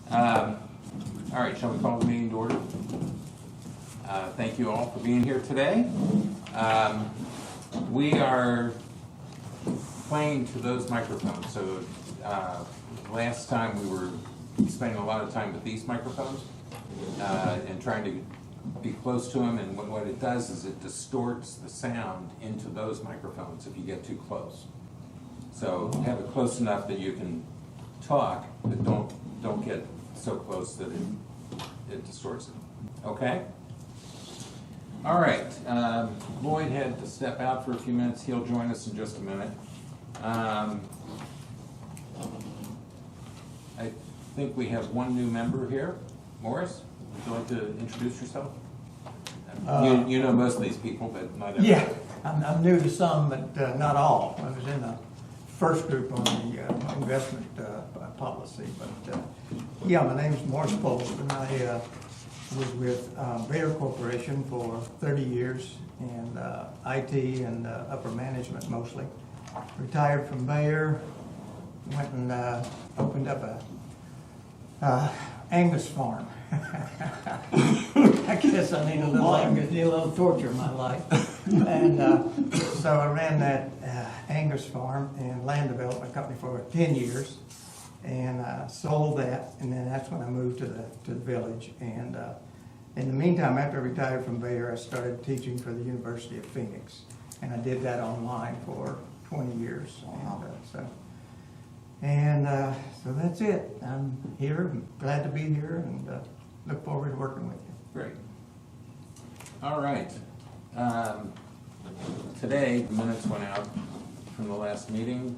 All right, shall we call the meeting to order? Thank you all for being here today. We are playing to those microphones. So last time we were spending a lot of time with these microphones and trying to be close to them. And what it does is it distorts the sound into those microphones if you get too close. So have it close enough that you can talk, but don't get so close that it distorts it. Okay? All right. Lloyd had to step out for a few minutes. He'll join us in just a minute. I think we have one new member here. Morris, would you like to introduce yourself? You know most of these people, but not everyone. Yeah, I'm new to some, but not all. I was in the first group on the investment policy, but yeah, my name is Morris Post, and I was with Bayer Corporation for 30 years in IT and upper management mostly. Retired from Bayer, went and opened up a Angus farm. I guess I need a little torture in my life. And so I ran that Angus farm and land development company for 10 years, and sold that, and then that's when I moved to the village. And in the meantime, after I retired from Bayer, I started teaching for the University of Phoenix, and I did that online for 20 years. So that's it. I'm here, glad to be here, and look forward to working with you. Great. All right. Today, the minutes went out from the last meeting.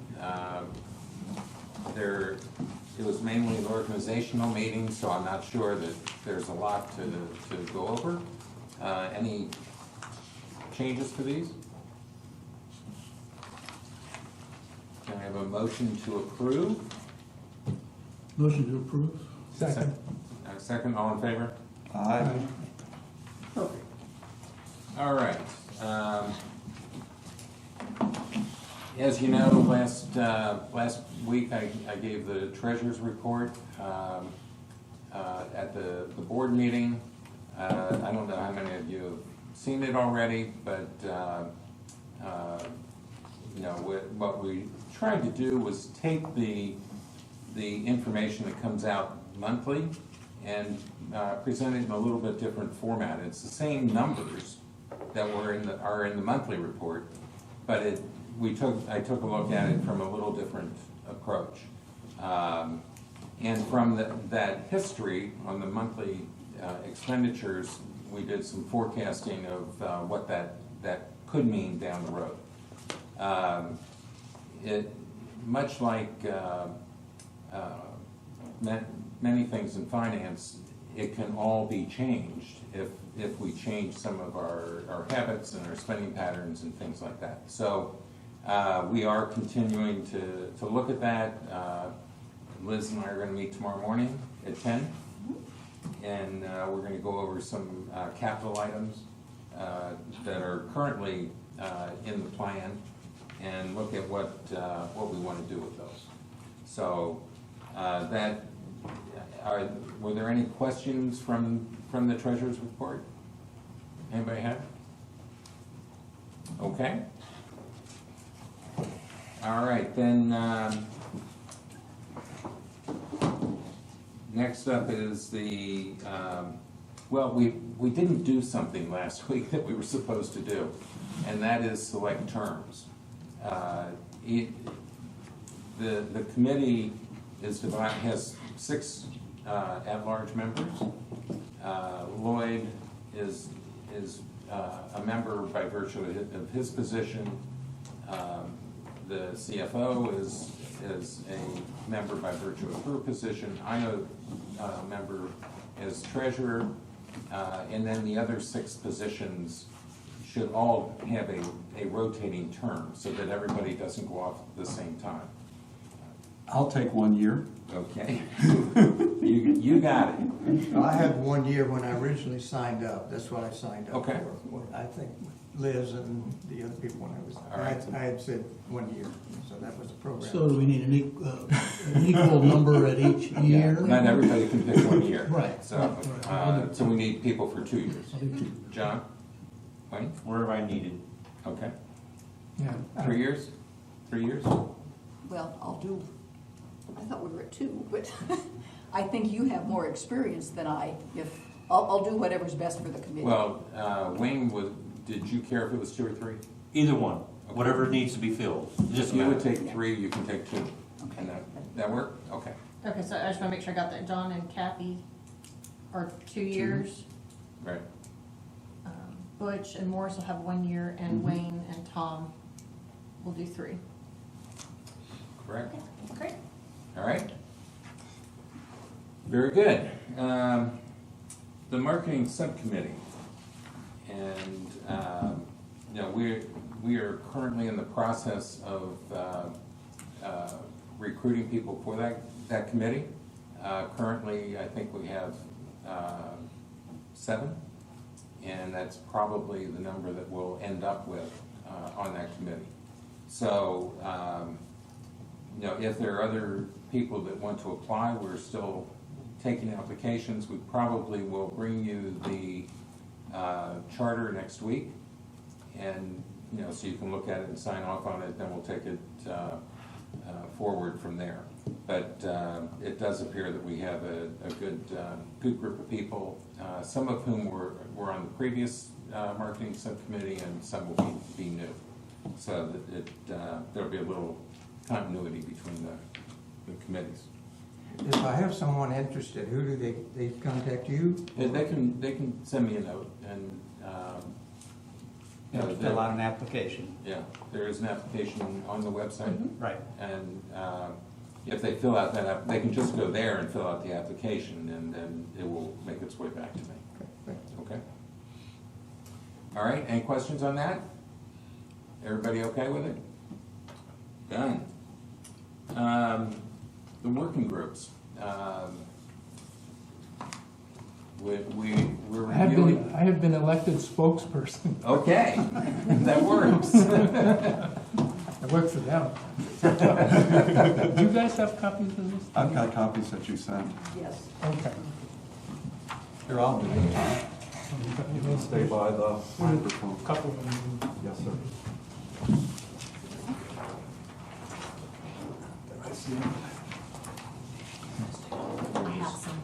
It was mainly an organizational meeting, so I'm not sure that there's a lot to go over. Any changes to these? Can I have a motion to approve? Motion to approve. Second. Second, all in favor? Aye. Perfect. All right. As you know, last week I gave the treasurer's report at the board meeting. I don't know how many of you have seen it already, but you know, what we tried to do was take the information that comes out monthly and present it in a little bit different format. It's the same numbers that are in the monthly report, but I took a look at it from a little different approach. And from that history on the monthly expenditures, we did some forecasting of what that could mean down the road. Much like many things in finance, it can all be changed if we change some of our habits and our spending patterns and things like that. So we are continuing to look at that. Liz and I are going to meet tomorrow morning at 10, and we're going to go over some capital items that are currently in the plan and look at what we want to do with those. So were there any questions from the treasurer's report? Anybody have? Okay. All right, then next up is the, well, we didn't do something last week that we were supposed to do, and that is select terms. The committee has 6 at-large members. Lloyd is a member by virtue of his position. The CFO is a member by virtue of her position. I'm a member as treasurer, and then the other 6 positions should all have a rotating term so that everybody doesn't go off at the same time. I'll take 1 year. Okay. You got it. I had 1 year when I originally signed up. That's what I signed up Okay. for. I think Liz and the other people when All right. I had said 1 year, so that was the program. So do we need an equal number at each year? Not everybody can pick 1 year. Right. So, Right. so we need people for 2 years. I'll do two. John? Wayne? Wherever I needed. Okay. Yeah. 3 years? 3 years? Well, I'll do, I thought we were at 2, but I think you have more experience than I. I'll do whatever's best for the committee. Well, Wayne, did you care if it was 2 or 3? Either one, whatever needs to be filled. Just You would matter. take 3, you can take 2. And that work? Okay. Okay, so I just wanna make sure I got that. John and Kathy are 2 years. Right. Butch and Morris will have 1 year, and Wayne and Tom will do 3. Correct. Great. All right. Very good. The marketing subcommittee. And, you know, we are currently in the process of recruiting people for that committee. Currently, I think we have 7, and that's probably the number that we'll end up with on that committee. So, you know, if there are other people that want to apply, we're still taking applications. We probably will bring you the charter next week, and, you know, so you can look at it and sign off on it, then we'll take it forward from there. But it does appear that we have a good group of people, some of whom were on the previous marketing subcommittee, and some will be new. So that there'll be a little continuity between the committees. If I have someone interested, who do they contact you? They can send me a note, and you know, Fill out an application. yeah, there is an application on the website. Right. And if they fill out that, they can just go there and fill out the application, and then it will make its way back to me. Okay? All right, any questions on that? Everybody okay with it? Done. The working groups. We're reviewing. I have been elected spokesperson. Okay, that works. I work for them. Do you guys have copies of this? I've got copies that you sent. Yes. Okay. Here, I'll do it, Tom. You can stay by the microphone. Couple of them. Yes, sir. I see it. I have some.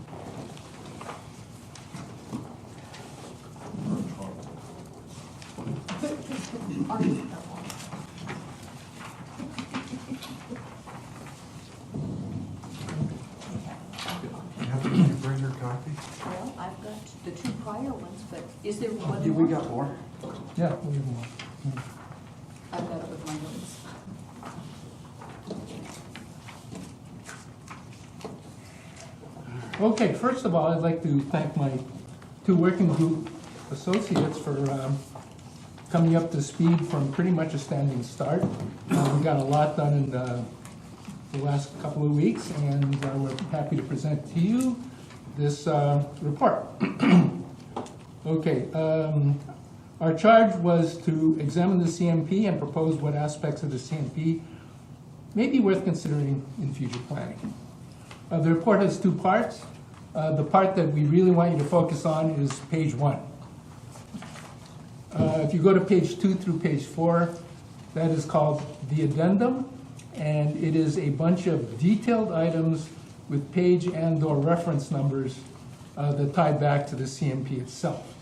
Did you bring your copy? Well, I've got the 2 prior ones, but is there one Yeah, more? we got more. Yeah, we have more. I've got it with my notes. Okay, first of all, I'd like to thank my 2 working group associates for coming up to speed from pretty much a standing start. We got a lot done in the last couple of weeks, and we're happy to present to you this report. Okay, our charge was to examine the CMP and propose what aspects of the CMP may be worth considering in future planning. The report has 2 parts. The part that we really want you to focus on is page 1. If you go to page 2 through page 4, that is called the addendum, and it is a bunch of detailed items with page and/or reference numbers that tie back to the CMP itself.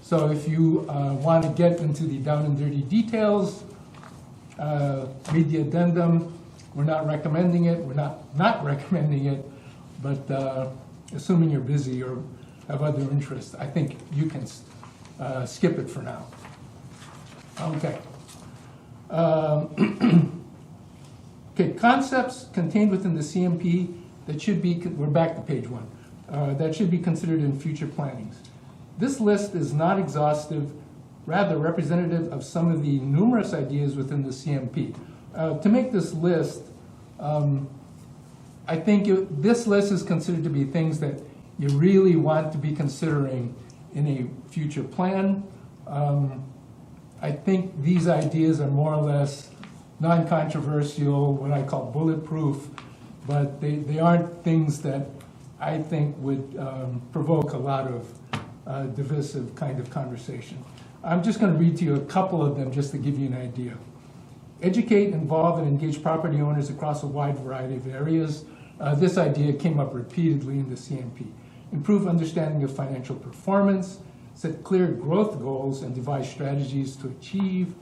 So if you want to get into the down and dirty details, read the addendum. We're not recommending it. We're not recommending it, but assuming you're busy or have other interests, I think you can skip it for now. Okay. Okay, concepts contained within the CMP that should be, we're back to page 1, that should be considered in future plannings. This list is not exhaustive, rather representative of some of the numerous ideas within the CMP. To make this list, I think this list is considered to be things that you really want to be considering in a future plan. I think these ideas are more or less non-controversial, what I call bulletproof, but they aren't things that I think would provoke a lot of divisive kind of conversation. I'm just going to read to you a couple of them just to give you an idea. Educate, involve, and engage property owners across a wide variety of areas. This idea came up repeatedly in the CMP. Improve understanding of financial performance, set clear growth goals, and devise strategies to achieve,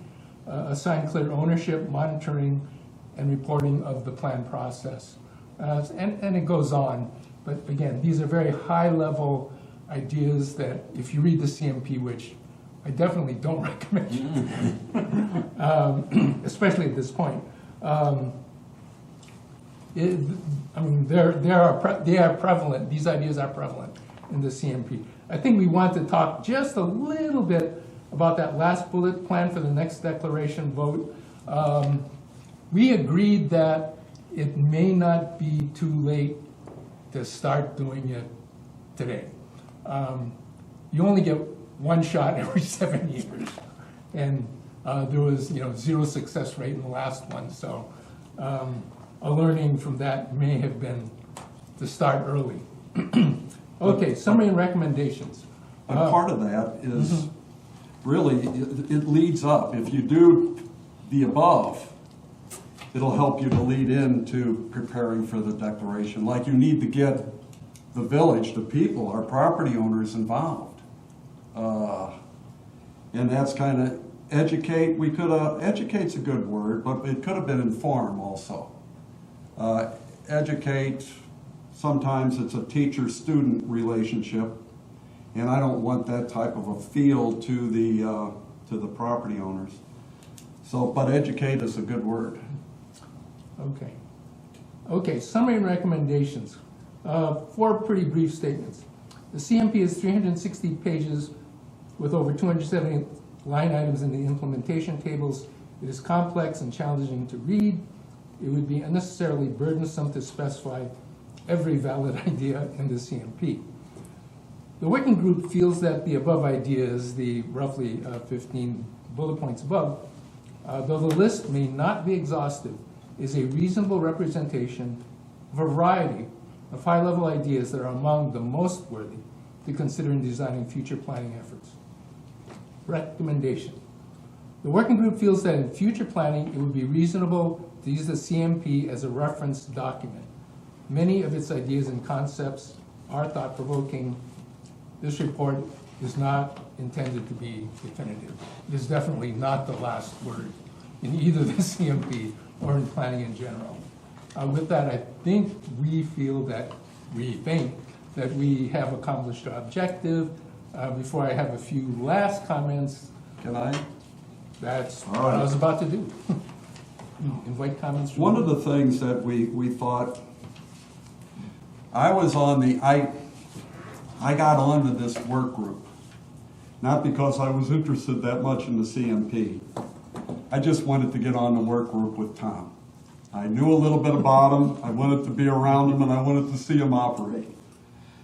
assign clear ownership, monitoring, and reporting of the plan process. And it goes on. But again, these are very high-level ideas that if you read the CMP, which I definitely don't recommend, especially at this point. They are prevalent. These ideas are prevalent in the CMP. I think we want to talk just a little bit about that last bullet plan for the next declaration vote. We agreed that it may not be too late to start doing it today. You only get one shot every 7 years, and there was zero success rate in the last one. So a learning from that may have been to start early. Okay, summary and recommendations. And part of that is really, it leads up. If you do the above, it'll help you to lead into preparing for the declaration. Like you need to get the village, the people, our property owners involved. And that's kind of educate. We could educate's a good word, but it could have been inform also. Educate, sometimes it's a teacher-student relationship, and I don't want that type of a feel to the property owners. So, but educate is a good word. Okay. Okay, summary and recommendations. 4 pretty brief statements. The CMP is 360 pages with over 270 line items in the implementation tables. It is complex and challenging to read. It would be unnecessarily burdensome to specify every valid idea in the CMP. The working group feels that the above ideas, the roughly 15 bullet points above, though the list may not be exhaustive, is a reasonable representation of a variety of high-level ideas that are among the most worthy to consider in designing future planning efforts. Recommendation. The working group feels that in future planning, it would be reasonable to use the CMP as a reference document. Many of its ideas and concepts are thought-provoking. This report is not intended to be definitive. It is definitely not the last word in either the CMP or in planning in general. With that, I think we think that we have accomplished our objective. Before I have a few last comments, Can I? that's All what right. I was about to do. Invite comments from One of the things that we thought, I got onto this work group, not because I was interested that much in the CMP. I just wanted to get on the work group with Tom. I knew a little bit about him, I wanted to be around him, and I wanted to see him operate.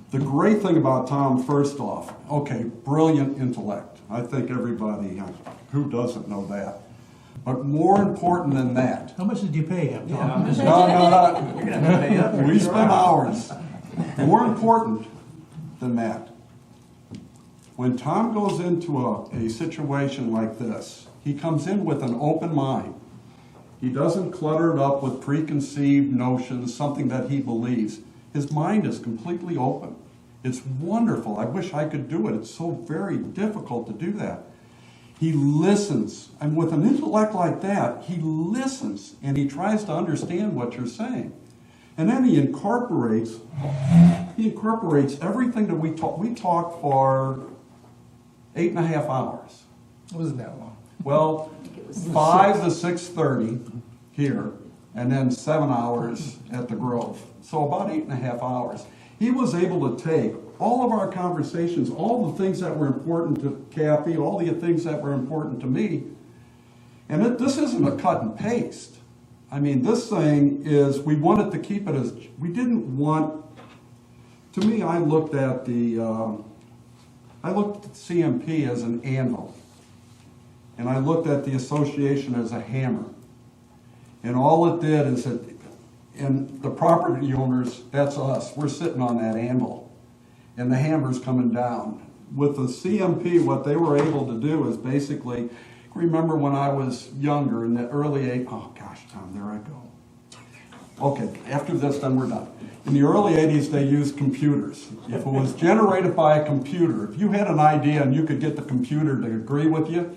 The great thing about Tom, first off, okay, brilliant intellect. I think everybody, who doesn't know that? But more important than that, How much did you pay him, Tom? no. We spent hours. More important than that, when Tom goes into a situation like this, he comes in with an open mind. He doesn't clutter it up with preconceived notions, something that he believes. His mind is completely open. It's wonderful. I wish I could do it. It's so very difficult to do that. He listens, and with an intellect like that, he listens and he tries to understand what you're saying. And then he incorporates everything that we talk. We talked for 8.5 hours. It wasn't that long. Well, 5 to 6:30 here, and then 7 hours at the Grove. So about 8.5 hours. He was able to take all of our conversations, all the things that were important to Kathy, all the things that were important to me, and this isn't a cut and paste. I mean, this thing is, we wanted to keep it as, we didn't want, to me, I looked at the CMP as an anvil. and I looked at the association as a hammer. And all it did is that, and the property owners, that's us, we're sitting on that anvil, and the hammer's coming down. With the CMP, what they were able to do is basically, remember when I was younger in the early oh gosh, Tom, there I go. Okay, after this, then we're done. In the early 80s, they used computers. If it was generated by a computer, if you had an idea and you could get the computer to agree with you,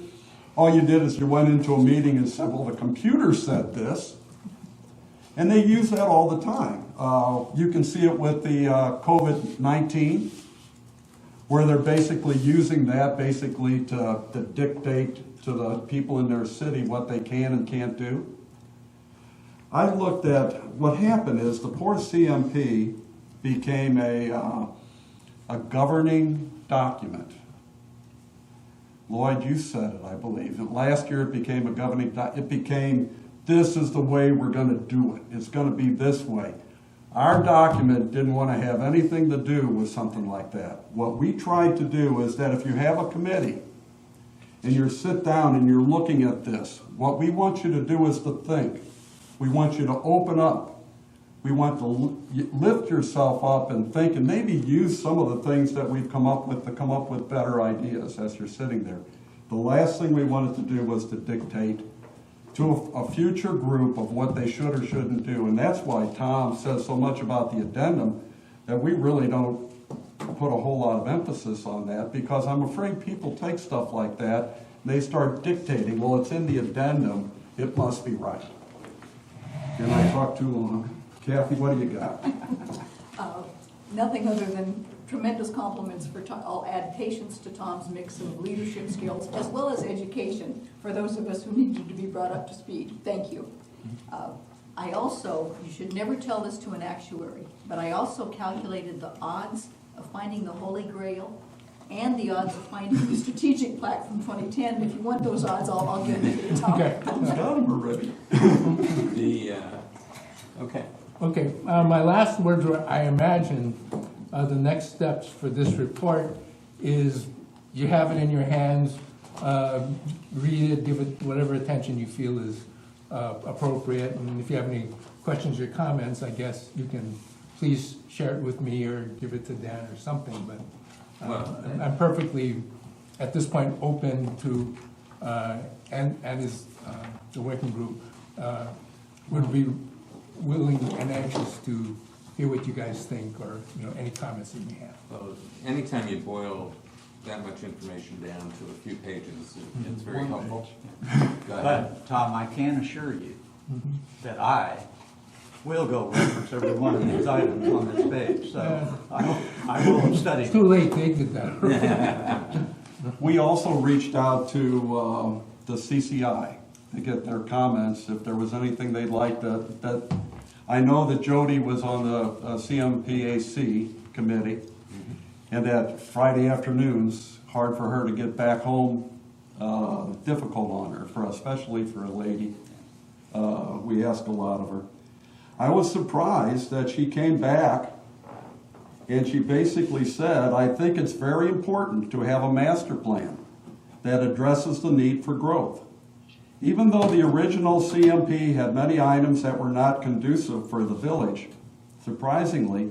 all you did is you went into a meeting and said, well, the computer said this. And they use that all the time. You can see it with the COVID-19, where they're basically using that basically to dictate to the people in their city what they can and can't do. I looked at what happened is the Port CMP became a governing document. Lloyd, you said it, I believe. Last year it became a governing document. It became, this is the way we're going to do it. It's going to be this way. Our document didn't want to have anything to do with something like that. What we tried to do is that if you have a committee and you sit down and you're looking at this, what we want you to do is to think. We want you to open up. We want to lift yourself up and think and maybe use some of the things that we've come up with to come up with better ideas as you're sitting there. The last thing we wanted to do was to dictate to a future group of what they should or shouldn't do. And that's why Tom says so much about the addendum, that we really don't put a whole lot of emphasis on that, because I'm afraid people take stuff like that and they start dictating, well, it's in the addendum, it must be right. And I talked too long. Kathy, what do you got? Nothing other than tremendous compliments for Tom. I'll add patience to Tom's mix of leadership skills as well as education for those of us who needed to be brought up to speed. Thank you. I also, you should never tell this to an actuary, but I also calculated the odds of finding the Holy Grail and the odds of finding the strategic plaque from 2010. If you want those odds, I'll give them to you, Tom. Okay. Tom's got them already. Okay. Okay, my last words were, I imagine the next steps for this report is you have it in your hands, read it, give it whatever attention you feel is appropriate, and if you have any questions or comments, I guess you can please share it with me or give it to Dan or something, but I'm perfectly, at this point, open to, and is the working group would be willing and anxious to hear what you guys think, or any comments that you may have. Well, anytime you boil that much information down to a few pages, it's very helpful. Go ahead. But, Tom, I can assure you that I will go reference every one of these items on this page, so I will study. It's too late, they did that. We also reached out to the CCI to get their comments, if there was anything they'd like that I know that Jody was on the CMPAC committee, and that Friday afternoons, hard for her to get back home, difficult on her, especially for a lady. We ask a lot of her. I was surprised that she came back and she basically said, I think it's very important to have a master plan that addresses the need for growth. Even though the original CMP had many items that were not conducive for the village, surprisingly,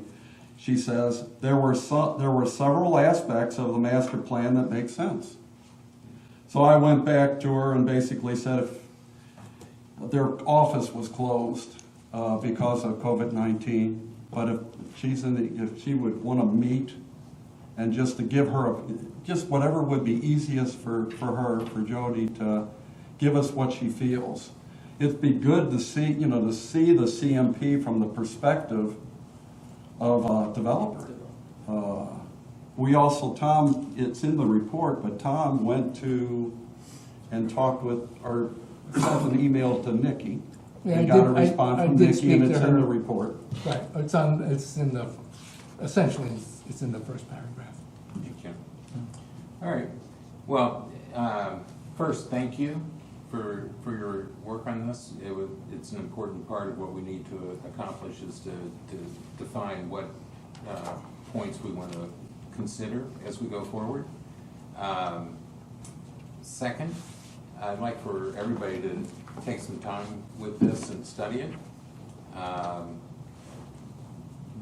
she says, there were several aspects of the master plan that make sense. So I went back to her and basically said if their office was closed because of COVID-19, but if she would want to meet and just to give her just whatever would be easiest for her, for Jody to give us what she feels. It'd be good to see, the CMP from the perspective of a developer. We also, Tom, it's in the report, but Tom went to and talked with, or sent an email to Nikki. Yeah, and I got a did- response I from did Nikki, speak and to it's in her. the report. Right, essentially, it's in the first paragraph. Thank you. All right. Well, first, thank you for your work on this. It's an important part of what we need to accomplish is to define what points we want to consider as we go forward. Second, I'd like for everybody to take some time with this and study it.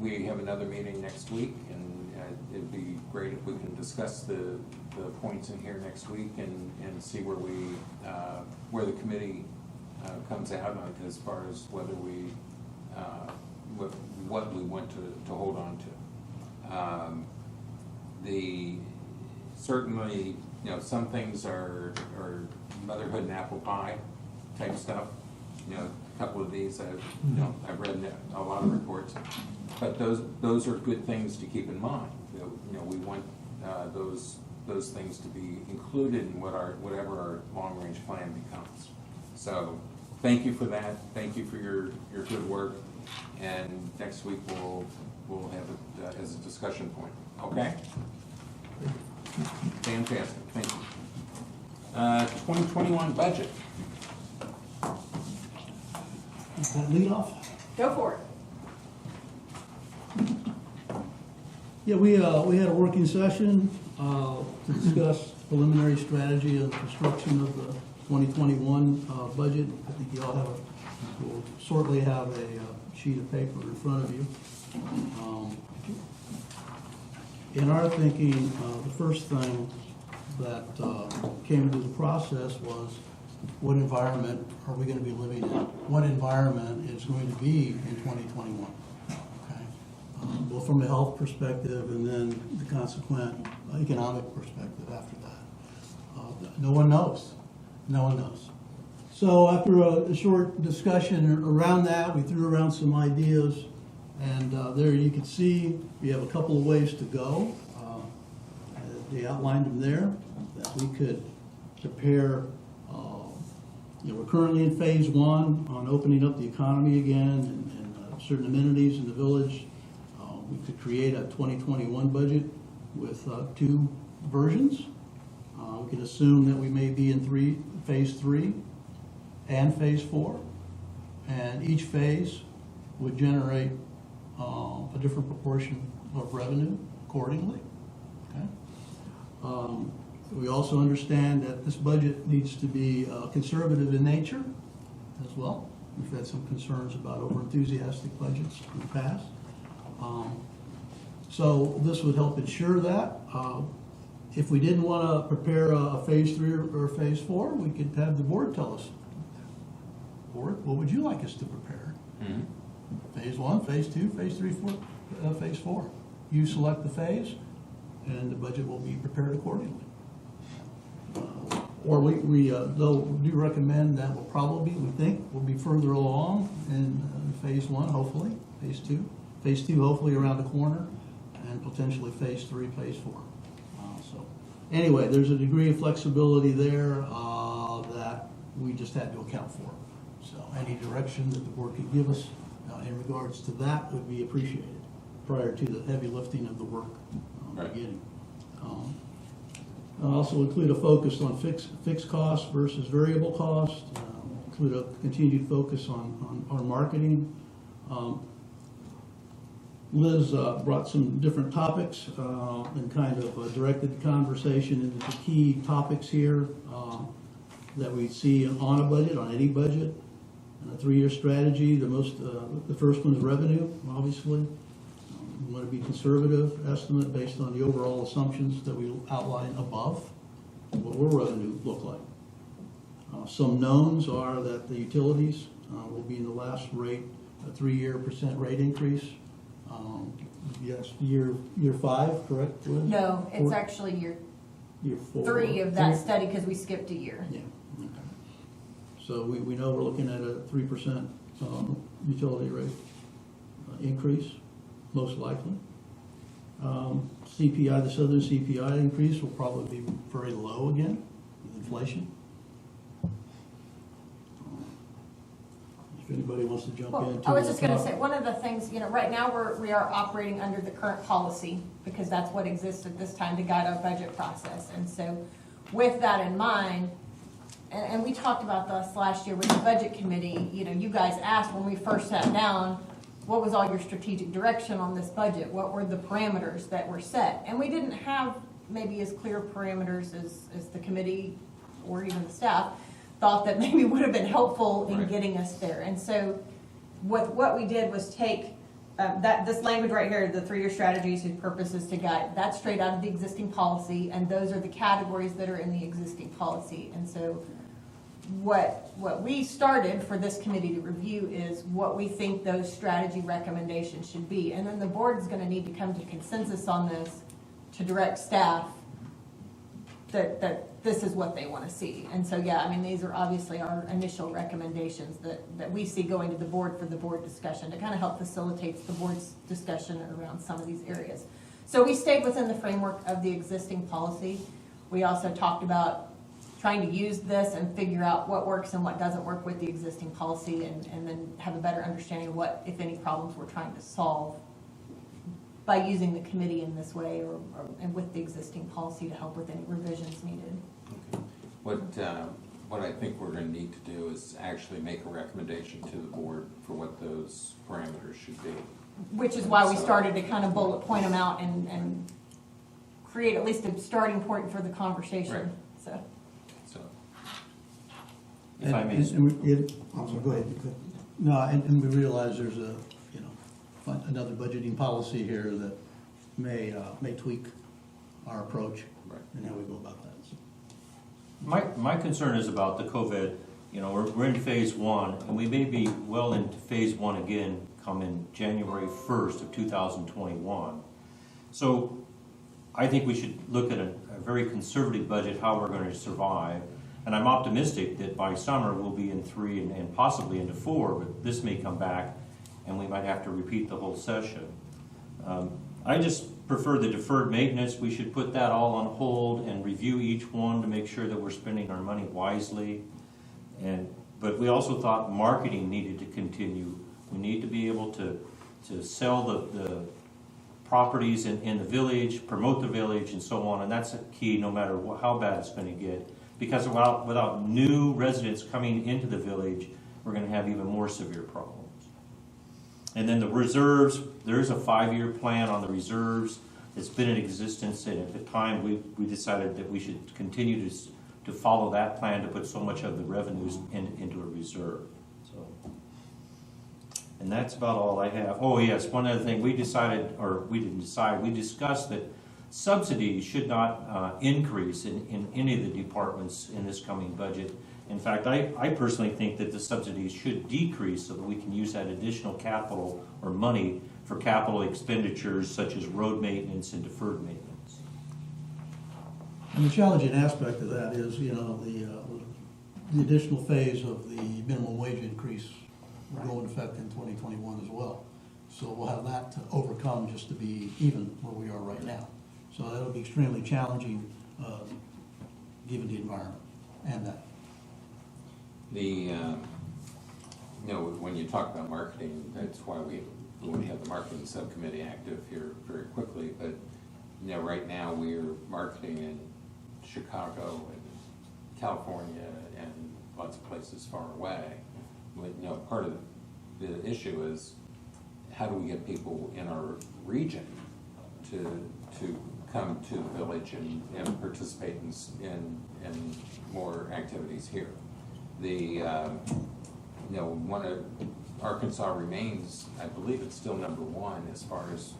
We have another meeting next week, and it'd be great if we can discuss the points in here next week and see where the committee comes out on as far as whether we, what we want to hold on to. Certainly, you know, some things are motherhood and apple pie type stuff. You know, a couple of these I've read a lot of reports, but those are good things to keep in mind. You know, we want those things to be included in whatever our long range plan becomes. So, thank you for that. Thank you for your good work. And next week we'll have it as a discussion point. Okay. Fantastic. Thank you. 2021 budget. Is that lead off? Go for it. Yeah, we had a working session to discuss preliminary strategy of construction of the 2021 budget. I think you all will shortly have a sheet of paper in front of you. In our thinking, the first thing that came into the process was, what environment are we going to be living in? What environment is going to be in 2021? Okay, both from a health perspective and then the consequent economic perspective after that. No one knows. No one knows. So after a short discussion around that, we threw around some ideas, and there you can see we have a couple of ways to go. They outlined them there, that we could prepare. We're currently in phase one on opening up the economy again and certain amenities in the village. We could create a 2021 budget with two versions. We could assume that we may be in phase three and phase four, and each phase would generate a different proportion of revenue accordingly. Okay. We also understand that this budget needs to be conservative in nature as well. We've had some concerns about over-enthusiastic budgets in the past. So this would help ensure that. If we didn't want to prepare a phase three or phase four, we could have the board tell us, board, what would you like us to prepare? Mm-hmm. Phase one, phase two, phase three, phase four. You select the phase, and the budget will be prepared accordingly. Or we do recommend that we think we'll be further along in phase one, hopefully, phase two hopefully around the corner, and potentially phase three, phase four. So anyway, there's a degree of flexibility there that we just had to account for. So any direction that the board could give us in regards to that would be appreciated prior to the heavy lifting of the work beginning. I'll also include a focus on fixed costs versus variable costs, include a continued focus on our marketing. Liz brought some different topics and kind of directed the conversation into the key topics here that we see on a budget, on any budget. And a 3-year strategy, the first one is revenue, obviously. We want to be conservative estimate based on the overall assumptions that we outline above. What will revenue look like? Some knowns are that the utilities will be in the last rate, a 3-year % rate increase. Yes, year 5, correct, Liz? No, it's actually year Year 4. 3 of that study because we skipped a year. Yeah. Okay. So we know we're looking at a 3% utility rate increase, most likely. CPI, the Southern CPI increase will probably be very low again with inflation. If anybody wants to jump in. I was just going to say, one of the things, right now we are operating under the current policy because that's what exists at this time to guide our budget process. And so with that in mind, and we talked about this last year with the budget committee, you guys asked when we first sat down, what was all your strategic direction on this budget? What were the parameters that were set? And we didn't have maybe as clear parameters as the committee or even the staff. thought that maybe would have been helpful in Right. getting us there. And so what we did was take this language right here, the 3-year strategies whose purpose is to guide, that's straight out of the existing policy, and those are the categories that are in the existing policy. And so what we started for this committee to review is what we think those strategy recommendations should be. And then the board is going to need to come to consensus on this to direct staff that this is what they want to see. And so, yeah, I mean, these are obviously our initial recommendations that we see going to the board for the board discussion to kind of help facilitate the board's discussion around some of these areas. So we stayed within the framework of the existing policy. We also talked about trying to use this and figure out what works and what doesn't work with the existing policy, and then have a better understanding of what, if any, problems we're trying to solve by using the committee in this way and with the existing policy to help with any revisions needed. What I think we're gonna need to do is actually make a recommendation to the board for what those parameters should be. Which is why we started to kind of bullet point them out and create at least a starting point for the conversation, Right. so. So, If I may. I'm sorry, go ahead. No, and we realize there's another budgeting policy here that may tweak our approach Right. and how we go about that. So. My concern is about the COVID. We're in phase 1, and we may be well into phase 1 again come in January 1st of 2021. So I think we should look at a very conservative budget, how we're going to survive. And I'm optimistic that by summer we'll be in 3 and possibly into 4, but this may come back and we might have to repeat the whole session. I just prefer the deferred maintenance. We should put that all on hold and review each one to make sure that we're spending our money wisely. But we also thought marketing needed to continue. We need to be able to sell the properties in the village, promote the village, and so on. And that's a key, no matter how bad it's going to get. Because without new residents coming into the village, we're going to have even more severe problems. And then the reserves, there is a 5-year plan on the reserves. It's been in existence, and at the time we decided that we should continue to follow that plan to put so much of the revenues into a reserve. So, and that's about all I have. Oh yes, one other thing, we decided, or we didn't decide, we discussed that subsidies should not increase in any of the departments in this coming budget. In fact, I personally think that the subsidies should decrease so that we can use that additional capital or money for capital expenditures such as road maintenance and deferred maintenance. And the challenging aspect of that is, the additional phase of the minimum wage increase will go into effect in 2021 as well. So we'll have that to overcome just to be even where we are right now. So that'll be extremely challenging, given the environment and that. when you talk about marketing, that's why we have the marketing subcommittee active here very quickly. But right now we're marketing in Chicago and California and lots of places far away. But, part of the issue is how do we get people in our region to come to the village and participate in more activities here. Arkansas remains, I believe it's still #1 as far as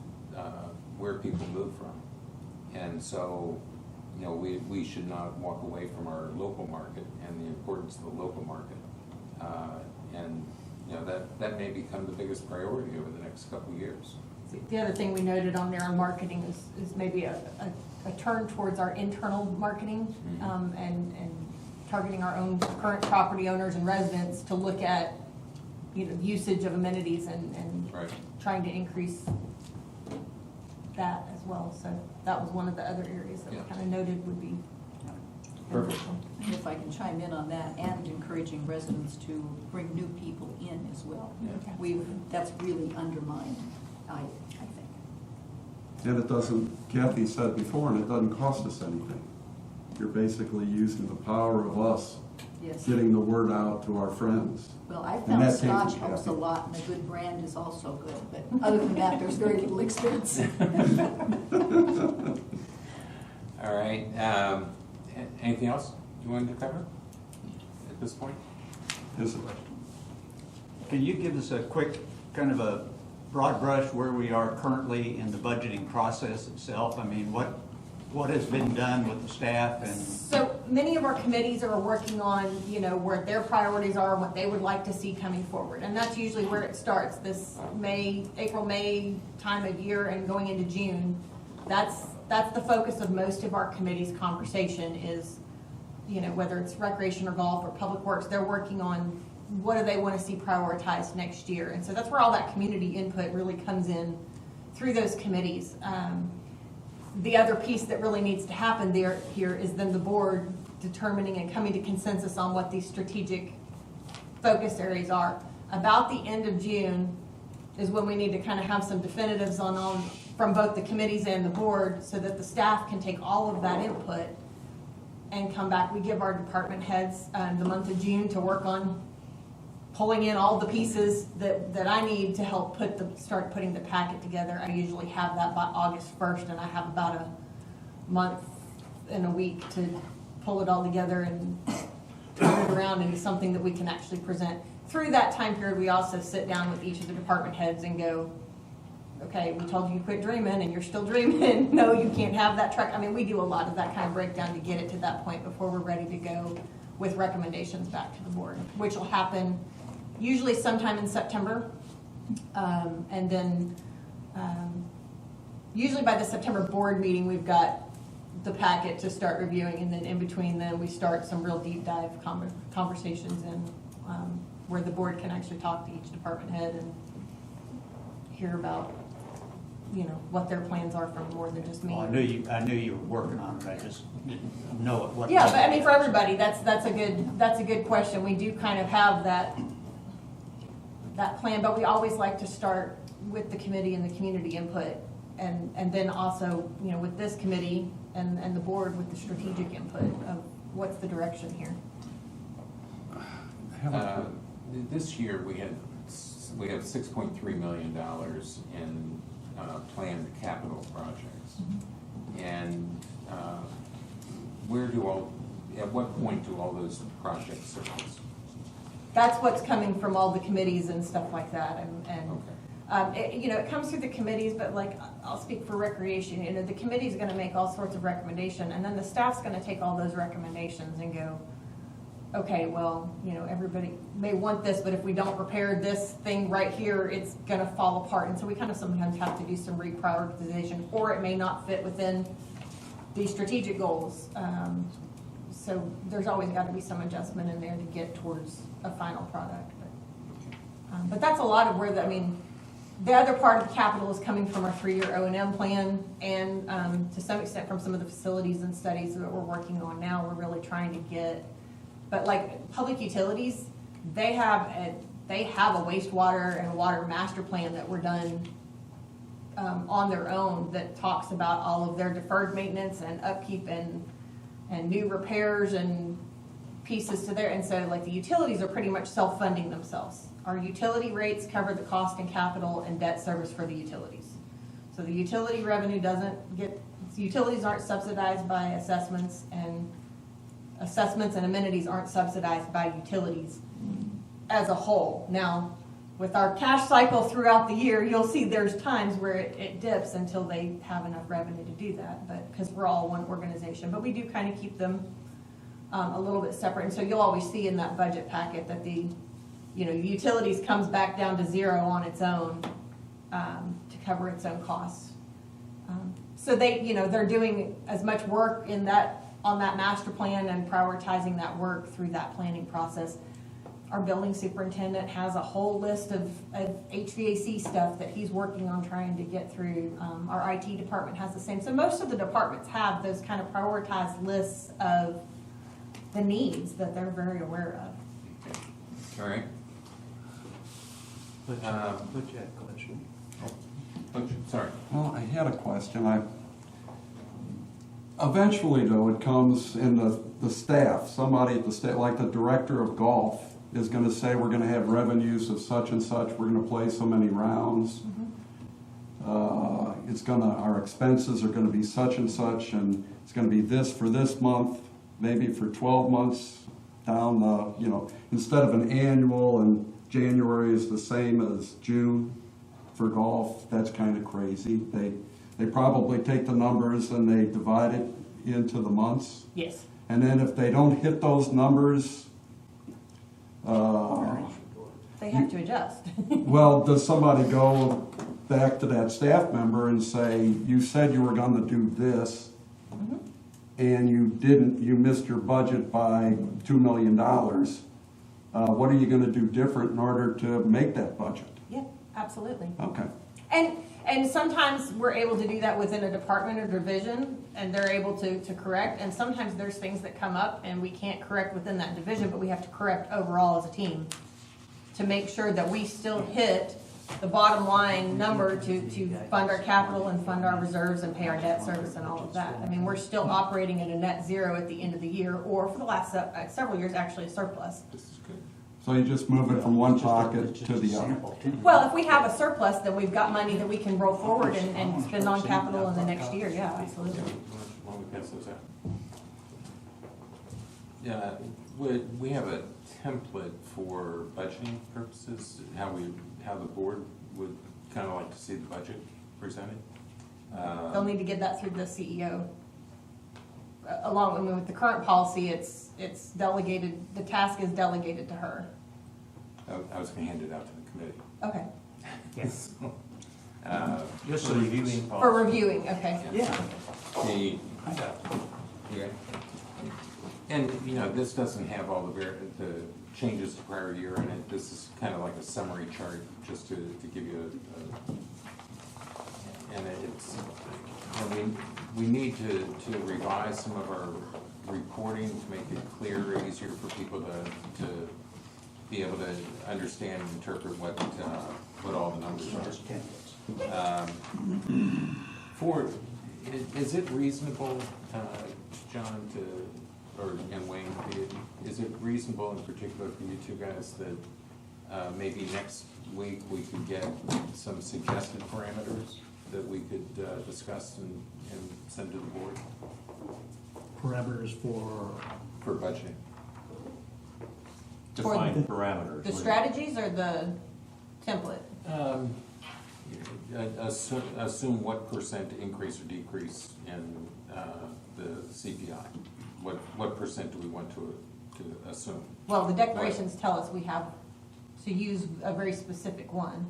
where people move from. And so, we should not walk away from our local market and the importance of the local market. That may become the biggest priority over the next couple of years. The other thing we noted on there on marketing is maybe a turn towards our internal marketing, and targeting our own current property owners and residents to look at usage of amenities and Right. trying to increase that as well. So that was one of the other areas that we Yeah. kind of noted would be Perfect. beneficial. And if I can chime in on that, and encouraging residents to bring new people in as well. Yeah. That's really undermined, I think. And it doesn't, Kathy said before, and it doesn't cost us anything. You're basically using the power of us, Yes. getting the word out to our friends. Well, I And found that came Scotch from helps a Kathy. lot, and a good brand is also good, but other than that, there's very little expense. All right. Anything else you wanted to cover? at this point. Is it? Can you give us a quick, kind of a broad brush where we are currently in the budgeting process itself? I mean, what has been done with the staff and? So many of our committees are working on, you know, where their priorities are, what they would like to see coming forward. And that's usually where it starts, this April, May time of year and going into June. That's the focus of most of our committee's conversation is, you know, whether it's recreation or golf or public works, they're working on what do they want to see prioritized next year. And so that's where all that community input really comes in through those committees. The other piece that really needs to happen here is then the board determining and coming to consensus on what these strategic focus areas are. About the end of June is when we need to kind of have some definitives on from both the committees and the board so that the staff can take all of that input and come back. We give our department heads the month of June to work on pulling in all the pieces that I need to help start putting the packet together. I usually have that by August 1st, and I have about a month and a week to pull it all together and turn it around into something that we can actually present. Through that time period, we also sit down with each of the department heads and go, okay, we told you to quit dreaming and you're still dreaming. No, you can't have that truck. I mean, we do a lot of that kind of breakdown to get it to that point before we're ready to go with recommendations back to the board, which will happen usually sometime in September. And then usually by the September board meeting, we've got the packet to start reviewing. And then in between then we start some real deep dive conversations and where the board can actually talk to each department head and hear about, you know, what their plans are from more than just me. Well, I knew you were working on it, I just didn't know what. Yeah, but I mean, for everybody, that's a good question. We do kind of have that plan, but we always like to start with the committee and the community input, and then also, you know, with this committee and the board with the strategic input of what's the direction here. This year, we have $6.3 million in planned capital projects. And at what point do all those projects surface? That's what's coming from all the committees and stuff like that, Okay. you know, it comes through the committees, but like, I'll speak for recreation, you know, the committee's gonna make all sorts of recommendations, and then the staff's gonna take all those recommendations and go, okay, well, you know, everybody may want this, but if we don't repair this thing right here, it's gonna fall apart. And so we kind of sometimes have to do some reprioritization, or it may not fit within the strategic goals. So there's always got to be some adjustment in there to get towards a final product. But that's a lot of where the other part of the capital is coming from our 3-year O&M plan, and to some extent from some of the facilities and studies that we're working on now. We're really trying to get, but like public utilities, they have a wastewater and water master plan that were done on their own that talks about all of their deferred maintenance and upkeep and new repairs and pieces to there. And so like the utilities are pretty much self-funding themselves. Our utility rates cover the cost and capital and debt service for the utilities. So the utility revenue utilities aren't subsidized by assessments, and assessments and amenities aren't subsidized by utilities as a whole. Now, with our cash cycle throughout the year, you'll see there's times where it dips until they have enough revenue to do that, but because we're all one organization. But we do kind of keep them a little bit separate. And so you'll always see in that budget packet that the utilities comes back down to zero on its own to cover its own costs. So they're doing as much work on that master plan and prioritizing that work through that planning process. Our building superintendent has a whole list of HVAC stuff that he's working on trying to get through. Our IT department has the same. So most of the departments have those kind of prioritized lists of the needs that they're very aware of. Okay. All right. Butch had a question. Sorry. Well, I had a question. Eventually, though, it comes in the staff. Somebody at the staff, like the director of golf, is going to say we're going to have revenues of such and such. We're going to play so many rounds. Our expenses are going to be such and such, and it's going to be this for this month, maybe for 12 months down, instead of an annual and January is the same as June for golf, that's kind of crazy. They probably take the numbers and they divide it into the months. Yes. And then if they don't hit those numbers, They have to adjust. well, does somebody go back to that staff member and say, you said you were gonna do this, and you didn't, you missed your budget by $2 million. What are you gonna do different in order to make that budget? Yeah, absolutely. Okay. And sometimes we're able to do that within a department or division, and they're able to correct, and sometimes there's things that come up and we can't correct within that division, but we have to correct overall as a team to make sure that we still hit the bottom line number to fund our capital and fund our reserves and pay our debt service and all of that. I mean, we're still operating at a net zero at the end of the year, or for the last several years, actually a surplus. This is good. So you just move it from one pocket to the other. Well, if we have a surplus, then we've got money that we can roll forward and spend on capital in the next year, yeah, absolutely. Why don't we pass those out? Yeah, we have a template for budgeting purposes, how the board would kind of like to see the budget presented. They'll need to get that through the CEO. Along with the current policy, it's delegated, the task is delegated to her. I was gonna hand it out to the committee. Okay, Yes. Just a reviewing for policy. reviewing, okay. Yeah. The, yeah. And, this doesn't have all the changes to prior year in it. This is kind of like a summary chart, just to give you and it's, we need to revise some of our reporting to make it clearer, easier for people to be able to understand and interpret what all the numbers are. Is it reasonable, John, and Wayne, is it reasonable in particular for you two guys that maybe next week we could get some suggested parameters that we could discuss and send to the board Parameters for, budgeting? Define parameters. The strategies or the template? Assume what percent increase or decrease in the CPI. What percent do we want to assume? Well, the declarations tell us we have to use a very specific one.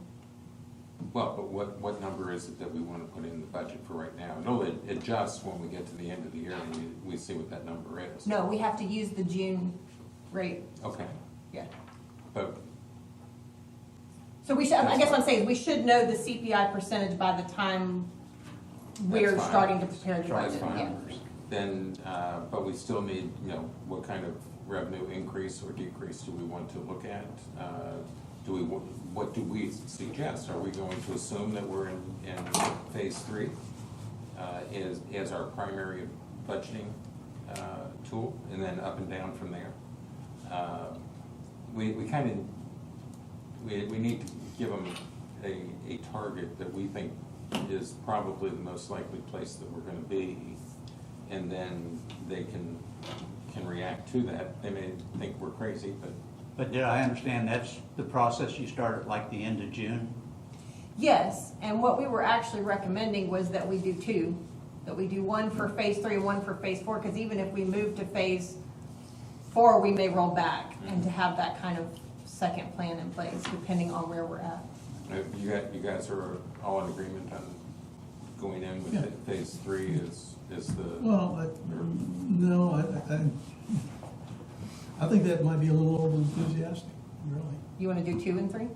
Well, but what number is it that we want to put in the budget for right now? No, it adjusts when we get to the end of the year and we see what that number is. No, we have to use the June rate, Okay, yeah. but, So we should, I guess what I'm saying is we should know the CPI percentage by the time we're That's fine. starting to prepare the That's budget, fine. yeah. Then, but we still need, what kind of revenue increase or decrease do we want to look at? What do we suggest? Are we going to assume that we're in phase 3 as our primary budgeting tool, and then up and down from there? We need to give them a target that we think is probably the most likely place that we're going to be, and then they can react to that. They may think we're crazy, But did I understand that's the process you start at like the end of June? Yes, and what we were actually recommending was that we do two, that we do one for phase 3 and one for phase 4, because even if we move to phase 4, we may roll back, and to have that kind of second plan in place, depending on where we're at. you guys are all in agreement on going in with Yeah. phase 3 is the. well, no, I think that might be a little over enthusiastic, really. You want to do 2 and 3?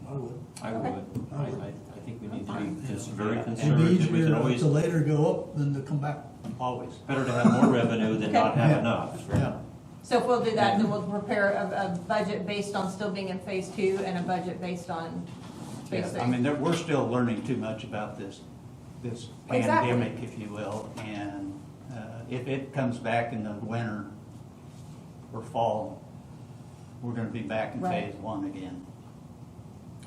I would. I Okay. would. I think we need to be very It'd be conservative. We easier can always, to later go up than to come back. Always. better to have more revenue than not have Yeah. enough. Yeah. So if we'll do that, then we'll prepare a budget based on still being in phase 2 and a budget based on phase 3. I mean, we're still learning too much about this Exactly. pandemic, if you will, and if it comes back in the winter or fall, we're gonna be back in Right. phase 1 again.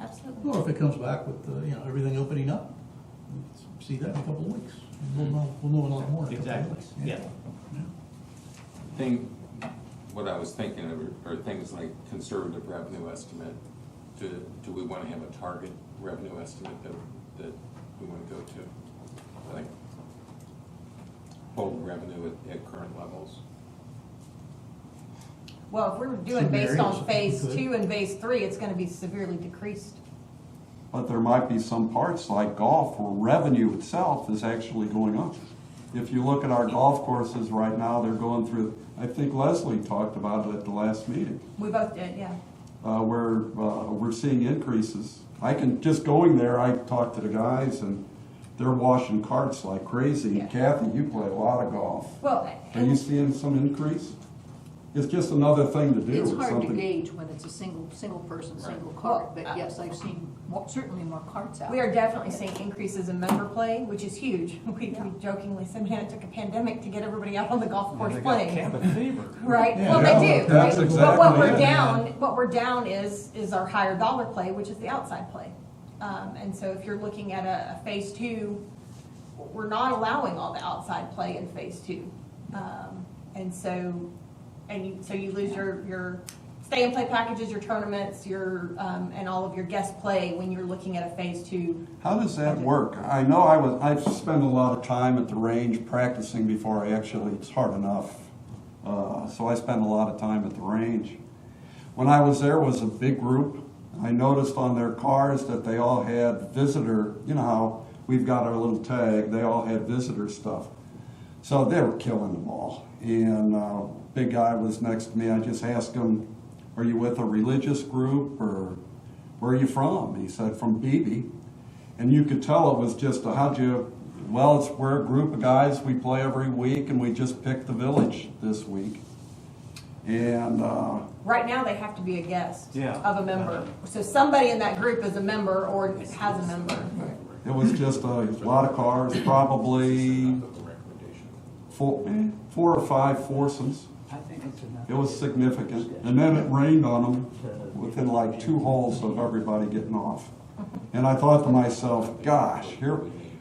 Absolutely. Or if it comes back with, everything opening up, we'll see that in a couple of weeks. We'll know a lot more in a couple of Exactly, weeks. yeah. thing, what I was thinking of are things like conservative revenue estimate. Do we want to have a target revenue estimate that we want to go to? Like hold revenue at current levels? Well, if we were doing Some based areas, on phase we could. 2 and phase 3, it's gonna be severely decreased. But there might be some parts like golf where revenue itself is actually going up. If you look at our golf courses right now, they're going through, I think Leslie talked about it at the last meeting, We both did, yeah. where we're seeing increases. I can, just going there, I talked to the guys and they're washing carts like crazy. Yeah. Kathy, you play a lot of golf. Well, Are you seeing some increase? It's just another thing to do. It's hard to something- gauge when it's a single person, single cart, but yes, I've seen certainly more carts out. we are definitely seeing increases in member play, which is huge. We jokingly said, man, it took a pandemic to get everybody out on the golf course playing. Right, well, they do, That's right? exactly But it. what we're down is our higher dollar play, which is the outside play. And so if you're looking at a phase 2, we're not allowing all the outside play in phase 2. And so you lose your stay and play packages, your tournaments, and all of your guest play when you're looking at a phase 2. How does that work? I know I've spent a lot of time at the range practicing before I actually, it's hard enough. So I spend a lot of time at the range. When I was there, it was a big group. I noticed on their cars that they all had visitor, you know how we've got our little tag, they all had visitor stuff. So they were killing them all. And big guy was next to me. I just asked him, are you with a religious group or where are you from? He said, from BB. And you could tell it was just, we're a group of guys, we play every week and we just picked the village this week. And Right now, they have to be a guest Yeah. of a member. So somebody in that group is a member or has a member. it was just a lot of cars, probably four or five foursomes. I think it's enough. It was significant. And then it rained on them within like 2 holes of everybody getting off. And I thought to myself, gosh, here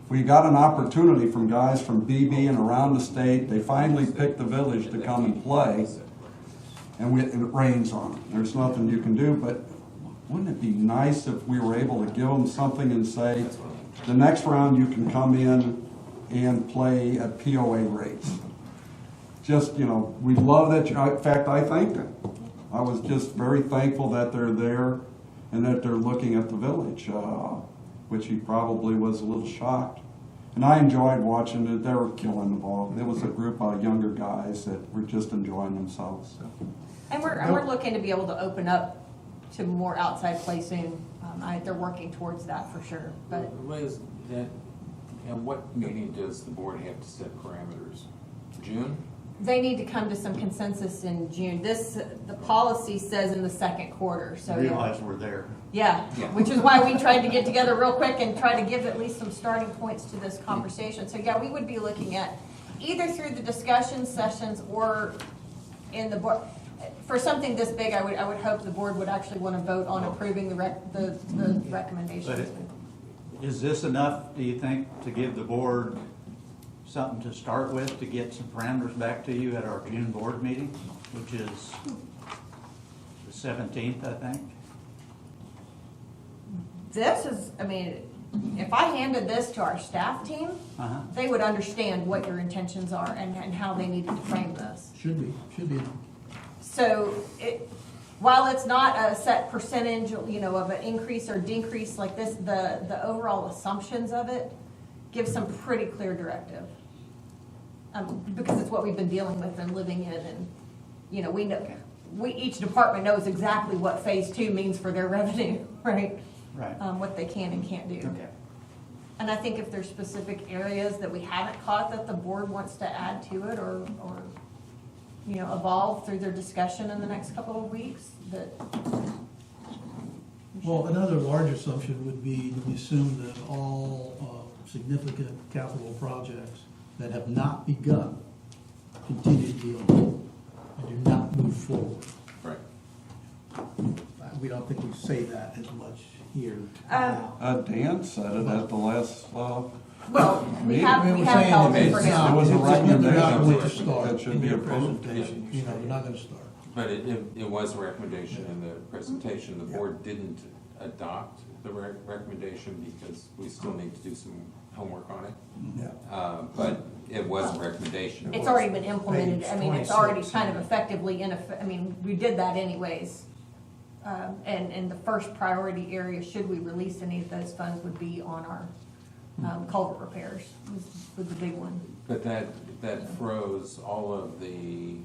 we got an opportunity from guys from BB and around the state. They finally picked the village to come and play. And it rains on them. There's nothing you can do, but wouldn't it be nice if we were able to give them something and say, the next round you can come in and play at POA rates. Just, we love that. In fact, I thanked them. I was just very thankful that they're there and that they're looking at the village, which he probably was a little shocked. And I enjoyed watching it. They were killing the ball. There was a group of younger guys that were just enjoying themselves. And we're looking to be able to open up to more outside play soon. They're working towards that for sure, but Liz, and what meeting does the board have to set parameters? June? they need to come to some consensus in June. The policy says in the second quarter, so. Realize we're there. Yeah, Yeah. which is why we tried to get together real quick and try to give at least some starting points to this conversation. So yeah, we would be looking at either through the discussion sessions or in the board. For something this big, I would hope the board would actually want to vote on approving the recommendations. But is this enough, do you think, to give the board something to start with, to get some parameters back to you at our June board meeting, which is the 17th, I think? This is, I mean, if I handed this to our staff team, Uh-huh. they would understand what your intentions are and how they needed to frame this. Should be. So while it's not a set percentage, of an increase or decrease like this, the overall assumptions of it give some pretty clear directive. Because it's what we've been dealing with and living in, and, each department knows exactly what phase 2 means for their revenue, right? Right. What they can and can't do. Okay. And I think if there's specific areas that we haven't caught that the board wants to add to it or evolve through their discussion in the next couple of weeks, that. Well, another large assumption would be that we assume that all significant capital projects that have not begun continue to be on hold and do not move forward. Right. We don't think we say that as much here. Dan said it at the last, Well, we have were held saying it that for it's now. not- was a They're not going recommendation to start that should in be their approved. presentation. They're not going to start. But it was a recommendation in the presentation. The board didn't adopt the recommendation because we still need to do some homework on it. Yeah. But it was a recommendation. It It's was- already been implemented, I mean, it's already 26, kind of effectively I mean, we did that anyways. And the first priority area, should we release any of those funds, would be on our culvert repairs, was the big one. But that froze all of the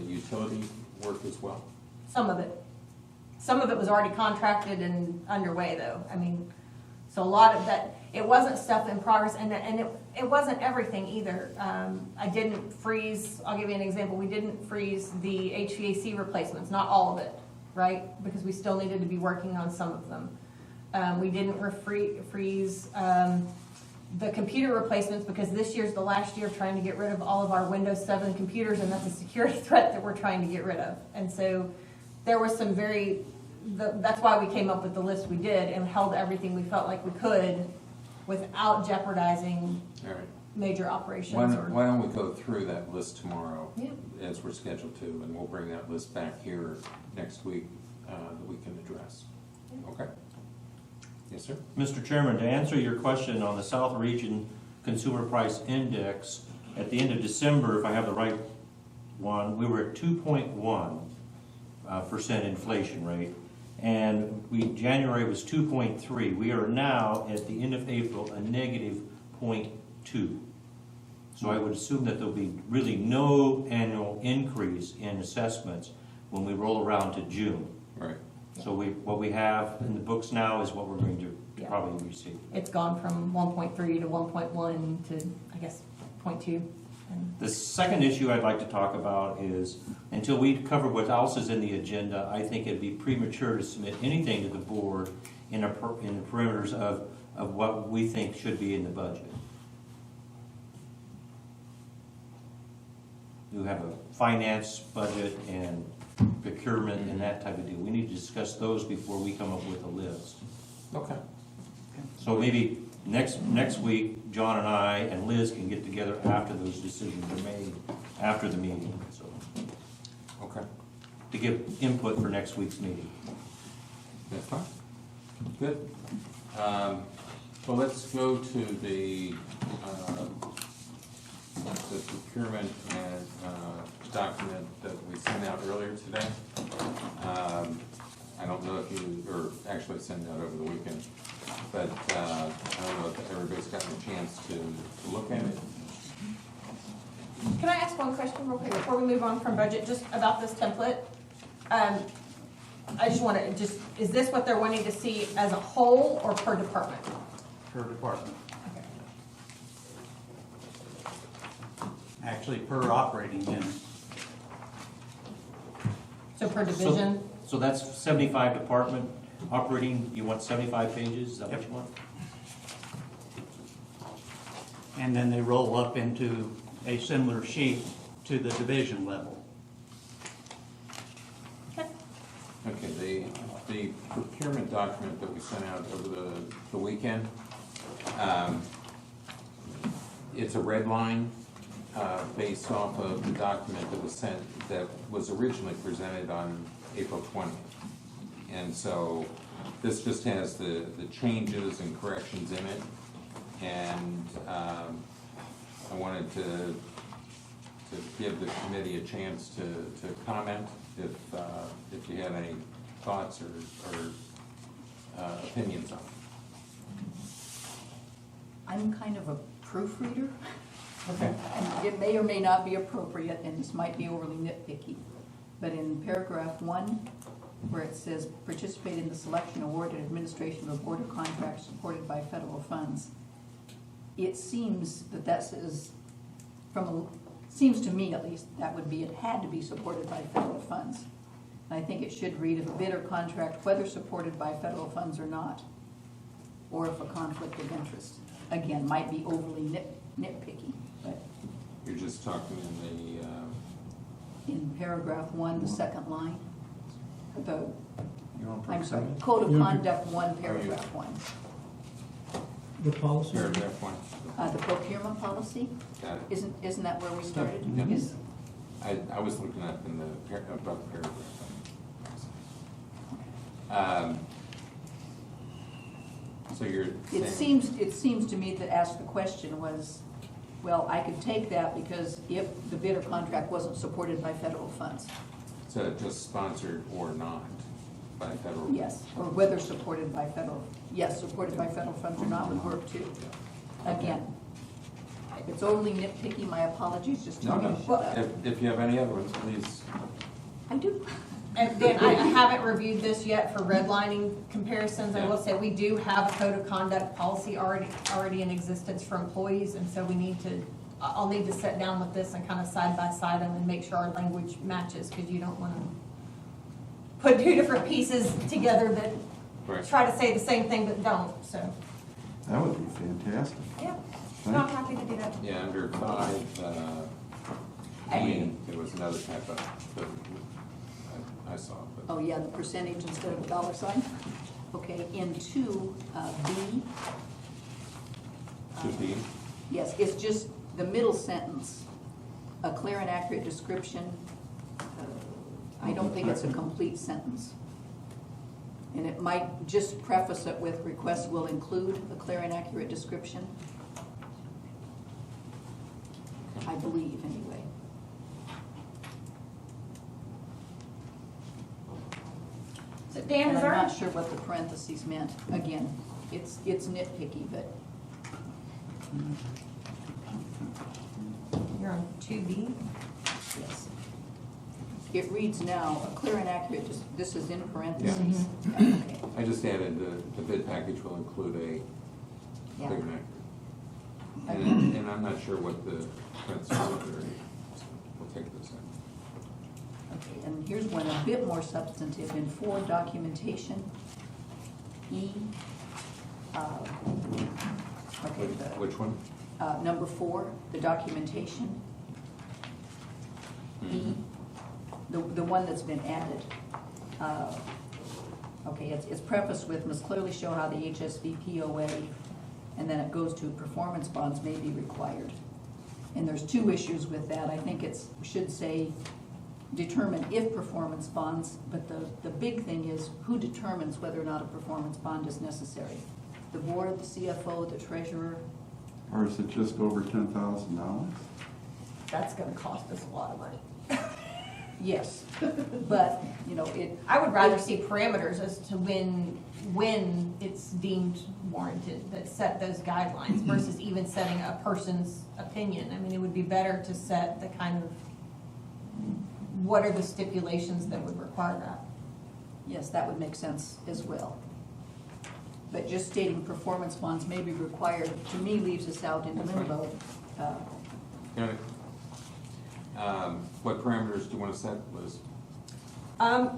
utility work as well? Some of it. Some of it was already contracted and underway, though. I mean, so a lot of that, it wasn't stuff in progress, and it wasn't everything either. I didn't freeze, I'll give you an example, we didn't freeze the HVAC replacements, not all of it, right? Because we still needed to be working on some of them. We didn't freeze the computer replacements, because this year's the last year of trying to get rid of all of our Windows 7 computers, and that's a security threat that we're trying to get rid of. And so there was some that's why we came up with the list we did and held everything we felt like we could without jeopardizing All right. major operations. Why don't we go through that list tomorrow? Yeah. As we're scheduled to, and we'll bring that list back here next week that we can address. Okay? Yes, sir? Mr. Chairman, to answer your question on the South Region Consumer Price Index, at the end of December, if I have the right one, we were at 2.1% inflation rate, and January was 2.3. We are now, at the end of April, a negative 0.2. So I would assume that there'll be really no annual increase in assessments when we roll around to June. Right. So what we have in the books now is what we're going to Yeah. probably receive. It's gone from 1.3 to 1.1 to, I guess, 0.2. And The second issue I'd like to talk about is, until we cover what else is in the agenda, I think it'd be premature to submit anything to the board in the perimeters of what we think should be in the budget. You have a finance budget and procurement and that type of deal. We need to discuss those before we come up with a list. Okay. So maybe next week, John and I and Liz can get together after those decisions are made, after the meeting, so, Okay. to give input for next week's meeting. That's fine. Good. Well, let's go to the procurement and document that we sent out earlier today. I don't know if you, or actually sent it out over the weekend, but I don't know if everybody's gotten a chance to look at it. Can I ask one question real quick before we move on from budget, just about this template? I just want to, is this what they're wanting to see as a whole or per department? Per department. Actually, per operating unit. So per division? So that's 75 department operating, you want 75 pages, is that what Yep. you want? And then they roll up into a similar sheet to the division level. Okay, the procurement document that we sent out over the weekend, it's a red line based off of the document that was sent, that was originally presented on April 20th. And so this just has the changes and corrections in it. And I wanted to give the committee a chance to comment if you had any thoughts or opinions on it. I'm kind of a proofreader. Okay. And it may or may not be appropriate, and this might be overly nitpicky, but in paragraph 1, where it says, participate in the selection, award, and administration of a board of contracts supported by federal funds, it seems that says, seems to me at least, that would be, it had to be supported by federal funds. And I think it should read, if a bid or contract, whether supported by federal funds or not, or if a conflict of interest. Again, might be overly nitpicky, but You're just talking in paragraph 1, the second line, you're on I'm sorry, procurement? Code of Yeah. Conduct 1, paragraph 1. The policy? Paragraph 1. The procurement policy, Got it. isn't that where we started? Yeah. Is I was looking up in the, above the paragraph. So you're It saying, seems to me that ask the question was, well, I could take that because if the bid or contract wasn't supported by federal funds, so just sponsored or not by federal? yes, or whether supported by federal, yes, supported by federal funds or not would work too. Again, if it's overly nitpicky, my apologies, just No, tell me no, to shut up. if you have any other ones, please. I do. And then I haven't reviewed this yet for redlining comparisons. I will say we do have a code of conduct policy already in existence for employees, and so we need to, I'll need to sit down with this and kind of side by side them and make sure our language matches, because you don't want to put two different pieces together that Right. try to say the same thing but don't, so. That would be fantastic. Yeah, no, I'm happy to do that. Yeah, under 5, there was another type of, that I saw, but. Oh, yeah, the percentage instead of a dollar sign. Okay, in 2, B. 2B? Yes, it's just the middle sentence, a clear and accurate description. I don't think it's a complete sentence. And it might just preface it with requests will include a clear and accurate description. I believe, anyway. So Dan, And is I'm there, not sure what the parentheses meant. Again, it's nitpicky, but you're on 2B? yes. It reads now, a clear and accurate, this is in parentheses. Yeah, okay. I just added the bid package will include a Yeah. clear and accurate. And I'm not sure what the principles are, so we'll take this in. Okay, and here's one a bit more substantive in 4, documentation. E. Okay, Which one? number 4, the documentation. E, the one that's been added. Okay, it's prefaced with must clearly show how the HSV POA, and then it goes to performance bonds may be required. And there's 2 issues with that. I think should say determine if performance bonds, but the big thing is who determines whether or not a performance bond is necessary? The board, the CFO, the treasurer? Or is it just over $10,000? That's gonna cost us a lot of money. Yes, but, I would rather see parameters as to when it's deemed warranted, that set those guidelines versus even setting a person's opinion. I mean, it would be better to set the kind of, what are the stipulations that would require that? yes, that would make sense as well. But just stating performance bonds may be required, to me, leaves us out in limbo. Got it. What parameters do you want to set, Liz? I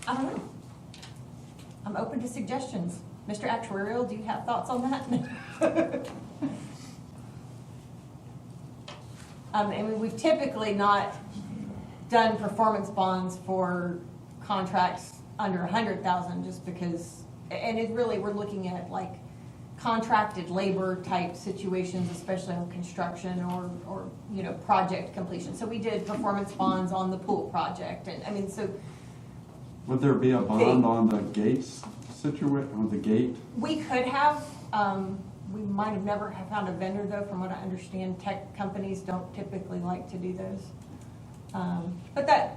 don't know. I'm open to suggestions. Mr. Actuarial, do you have thoughts on that? I mean, we've typically not done performance bonds for contracts under 100,000 just because, and it really, we're looking at like contracted labor type situations, especially on construction or project completion. So we did performance bonds on the pool project, and I mean, so Would there be a bond on the gates on the gate? we could have, we might have never have found a vendor though, from what I understand, tech companies don't typically like to do those. But that,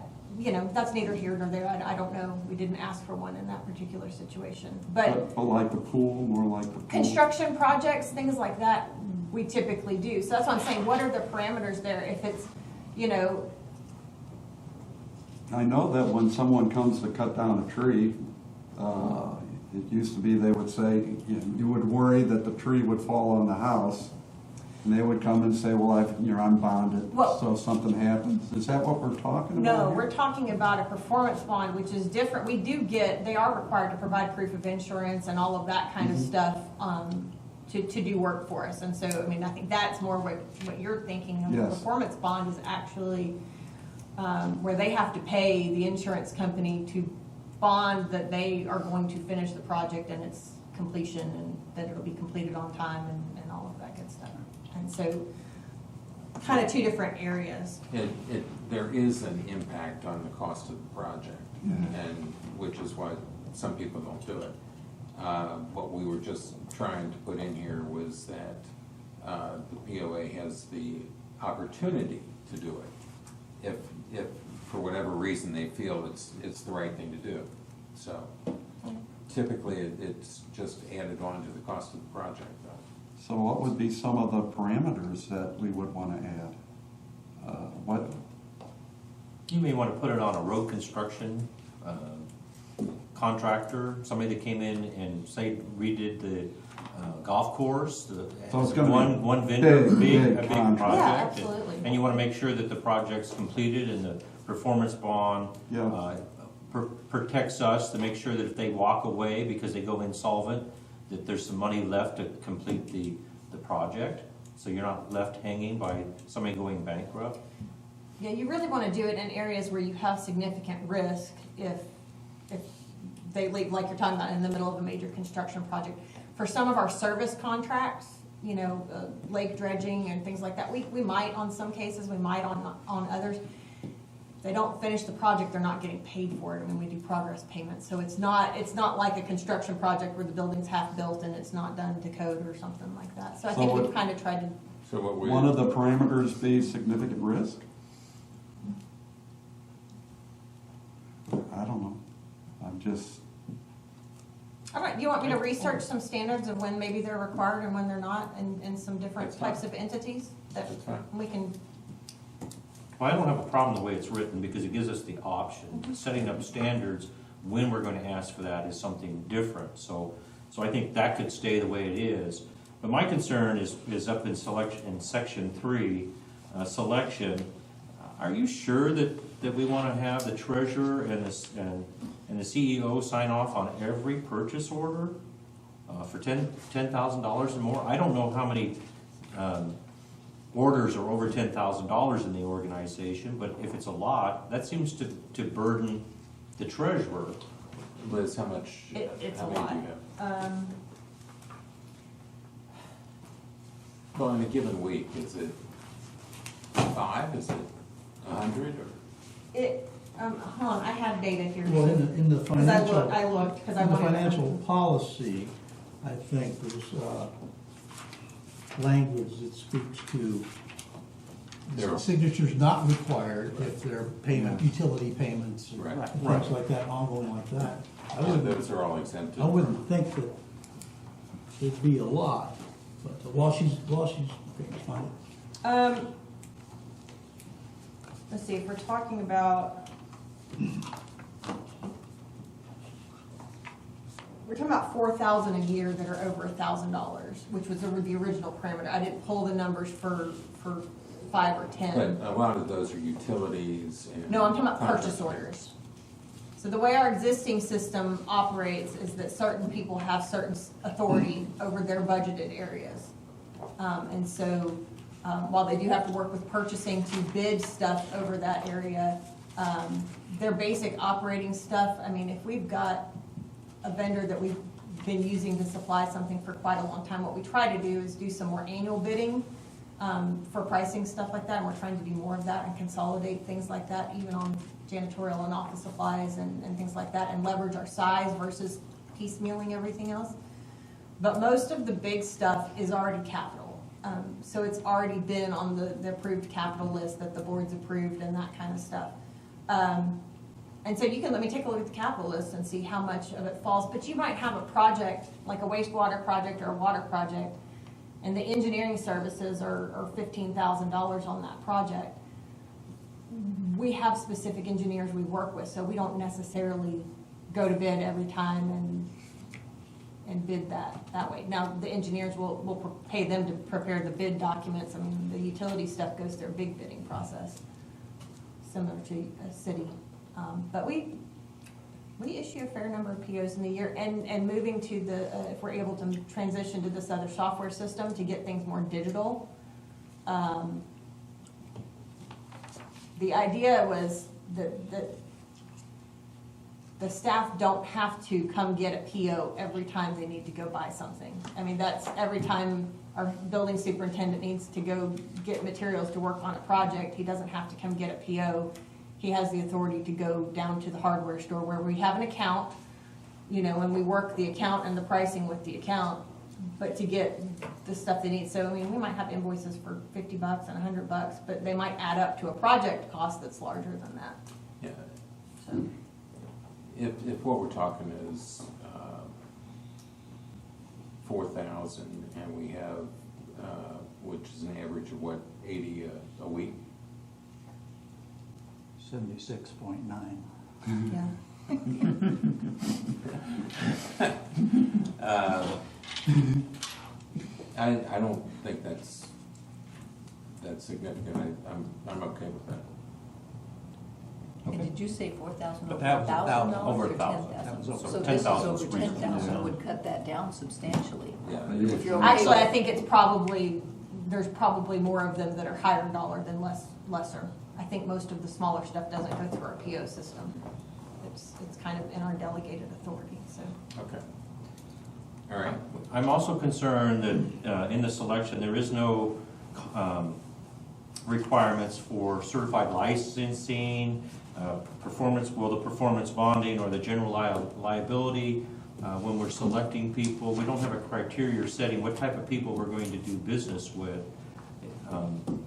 that's neither here nor there, I don't know, we didn't ask for one in that particular situation. But But like the pool, more like the pool? construction projects, things like that, we typically do. So that's what I'm saying, what are the parameters there? If it's, I know that when someone comes to cut down a tree, it used to be they would say, you would worry that the tree would fall on the house. And they would come and say, well, I'm bonded, Well- so if something happens. Is that what we're talking about no, here? we're talking about a performance bond, which is different. We do they are required to provide proof of insurance and all of that kind of stuff to do work for us. And so, I mean, I think that's more what you're thinking of. Yes. The performance bond is actually where they have to pay the insurance company to bond that they are going to finish the project and its completion and that it'll be completed on time and all of that good stuff. And so kind of two different areas. There is an impact on the cost of the project, and which is why some people don't do it. What we were just trying to put in here was that the POA has the opportunity to do it if for whatever reason they feel it's the right thing to do. So typically it's just added on to the cost of the project though. So what would be some of the parameters that we would want to add? What, You may want to put it on a road construction contractor, somebody that came in and say redid the golf course. So it's gonna be one vendor, big a big contract. project. Yeah, absolutely. And you want to make sure that the project's completed and the performance bond Yeah. protects us to make sure that if they walk away because they go insolvent, that there's some money left to complete the project. So you're not left hanging by somebody going bankrupt. Yeah, you really want to do it in areas where you have significant risk if they leave, like you're talking about, in the middle of a major construction project. For some of our service contracts, you know, lake dredging and things like that, we might on some cases, we might on others. If they don't finish the project, they're not getting paid for it. I mean, we do progress payments. So it's not like a construction project where the building's half built and it's not done to code or something like that. So I think we've kind of tried to. So what we one of the parameters be significant risk? I don't know. I'm just, All right, do you want me to research some standards of when maybe they're required and when they're not in some different That's fine. types of entities? That That's fine. we can, Well, I don't have a problem the way it's written because it gives us the option. Setting up standards when we're going to ask for that is something different. So I think that could stay the way it is. But my concern is up in selection, in section 3, selection. Are you sure that we want to have the treasurer and the CEO sign off on every purchase order for $10,000 and more? I don't know how many orders are over $10,000 in the organization, but if it's a lot, that seems to burden the treasurer. Liz, how much? it's how a many lot. do you have? Well, in a given week, is it 5? Is it 100? Or Hold on, I have data here. Well, in the Because I financial. looked, because I In the wanted to. financial policy, I think there's language that speaks to There. signatures not required if they're payment, utility payments, and Right. things like that, ongoing like that. Those are all exempted. I wouldn't think that it'd be a lot, but while she's, okay, it's fine. Let's see, if we're talking about, we're talking about 4,000 a year that are over $1,000, which was the original parameter. I didn't pull the numbers for 5 or 10. But a lot of those are utilities and. No, I'm talking about contract. purchase orders. So the way our existing system operates is that certain people have certain authority over their budgeted areas. And so while they do have to work with purchasing to bid stuff over that area, their basic operating stuff, I mean, if we've got a vendor that we've been using to supply something for quite a long time, what we try to do is do some more annual bidding for pricing, stuff like that, and we're trying to do more of that and consolidate things like that, even on janitorial and office supplies and things like that, and leverage our size versus piecemealing everything else. But most of the big stuff is already capital. So it's already been on the approved capital list that the board's approved and that kind of stuff. And so you can, let me take a look at the capital list and see how much of it falls, but you might have a project, like a wastewater project or a water project, and the engineering services are $15,000 on that project. We have specific engineers we work with, so we don't necessarily go to bid every time and bid that way. Now, the engineers will pay them to prepare the bid documents. I mean, the utility stuff goes through a big bidding process, similar to a city. But we issue a fair number of POs in the year, and moving to if we're able to transition to this other software system to get things more digital. The idea was that the staff don't have to come get a PO every time they need to go buy something. I mean, that's every time our building superintendent needs to go get materials to work on a project, he doesn't have to come get a PO. He has the authority to go down to the hardware store where we have an account, and we work the account and the pricing with the account, but to get the stuff they need. So, I mean, we might have invoices for $50 and $100, but they might add up to a project cost that's larger than that. Yeah. So, If what we're talking is 4,000 and we have, which is an average of what, 80 a week? 76.9. yeah. I don't think that's significant. I'm okay with that. And did you say 4,000 But over that was $1,000 over or 1,000. 10,000? That was over So this is 10,000 over was reasonable. 10,000 would cut that down substantially. Yeah. If you're okay Actually, I with- think there's probably more of them that are higher dollar than lesser. I think most of the smaller stuff doesn't go through our PO system. It's kind of in our delegated authority, so. Okay. All right. I'm also concerned that in the selection, there is no requirements for certified licensing, the performance bonding or the general liability. When we're selecting people, we don't have a criteria or setting what type of people we're going to do business with.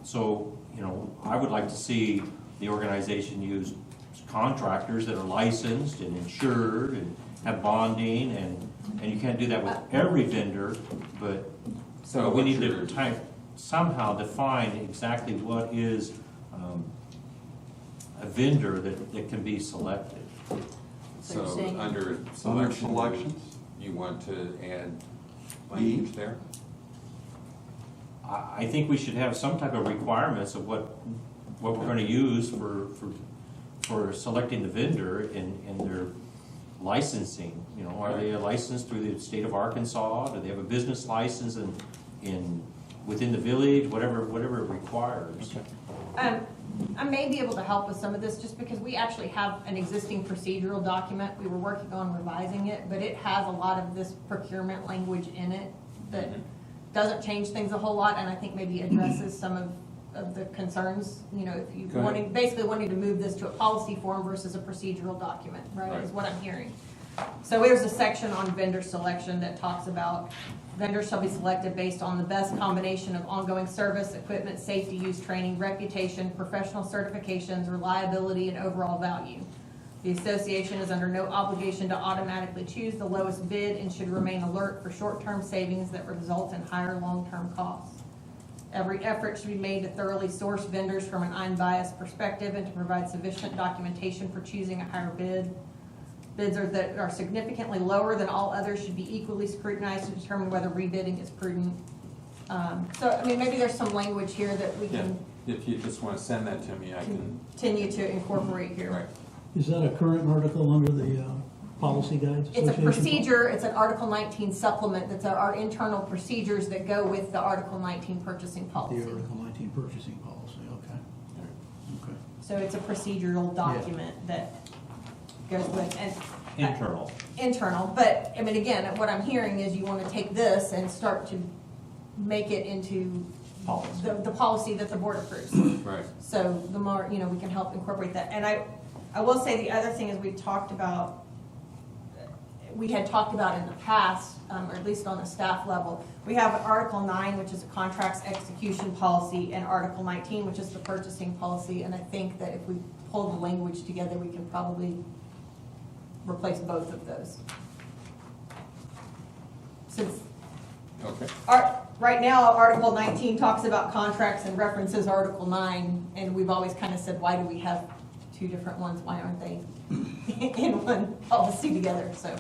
So, I would like to see the organization use contractors that are licensed and insured and have bonding, and you can't do that with every vendor, but So we need what's to somehow define exactly what is a vendor that can be selected. So you're So saying- under Under selection, selections, you want to add language there? I think we should have some type of requirements of what we're gonna use for selecting the vendor in their licensing. Are they licensed through the state of Arkansas? Do they have a business license within the village? Whatever it requires. I may be able to help with some of this just because we actually have an existing procedural document. We were working on revising it, but it has a lot of this procurement language in it that doesn't change things a whole lot, and I think maybe addresses some of the concerns. If you Go ahead. basically wanting to move this to a policy form versus a procedural document, right, is Right. what I'm hearing. So there's a section on vendor selection that talks about vendors shall be selected based on the best combination of ongoing service, equipment, safety, use, training, reputation, professional certifications, reliability, and overall value. The association is under no obligation to automatically choose the lowest bid and should remain alert for short-term savings that result in higher long-term costs. Every effort should be made to thoroughly source vendors from an unbiased perspective and to provide sufficient documentation for choosing a higher bid. Bids that are significantly lower than all others should be equally scrutinized to determine whether rebidding is prudent. So, maybe there's some language here that we Yeah. can If you just want to send that to me, I can. continue to incorporate here. Right. Is that a current article under the policy guides? It's a association? procedure, it's an Article 19 supplement, that's our internal procedures that go with the Article 19 purchasing The policy. Article 19 purchasing policy, okay. Okay. So it's a procedural document that goes with, and internal, but, again, what I'm hearing is you want to take this and start to make it into the policy that the board approves. Right. So the more, we can help incorporate that. And I will say the other thing is we had talked about in the past, or at least on the staff level, we have Article 9, which is a contracts execution policy, and Article 19, which is the purchasing policy. And I think that if we pull the language together, we can probably replace both of those. Since Okay. right now, Article 19 talks about contracts and references Article 9, and we've always kind of said, why do we have two different ones? Why aren't they in one policy together? So,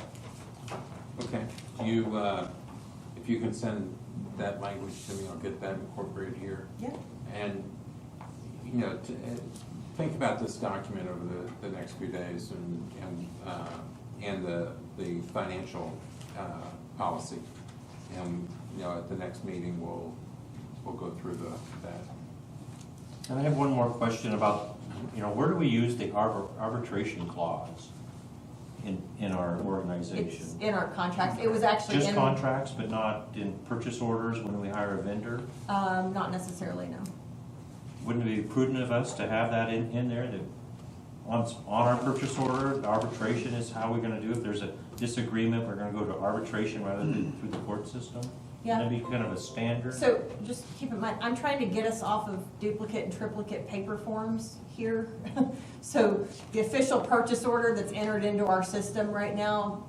Okay. If you can send that language to me, I'll get that incorporated here. yeah. And, think about this document over the next few days and the financial policy. And, at the next meeting, we'll go through that. And I have one more question about, where do we use the arbitration clause in our It's organization? in our contracts. It was actually Just in, contracts, but not in purchase orders when we hire a vendor? not necessarily, no. Wouldn't it be prudent of us to have that in there, that on our purchase order, arbitration is how we're gonna do it? If there's a disagreement, we're gonna go to arbitration rather than through the court system? Yeah. That'd be kind of a standard? So just keep in mind, I'm trying to get us off of duplicate and triplicate paper forms here. So the official purchase order that's entered into our system right now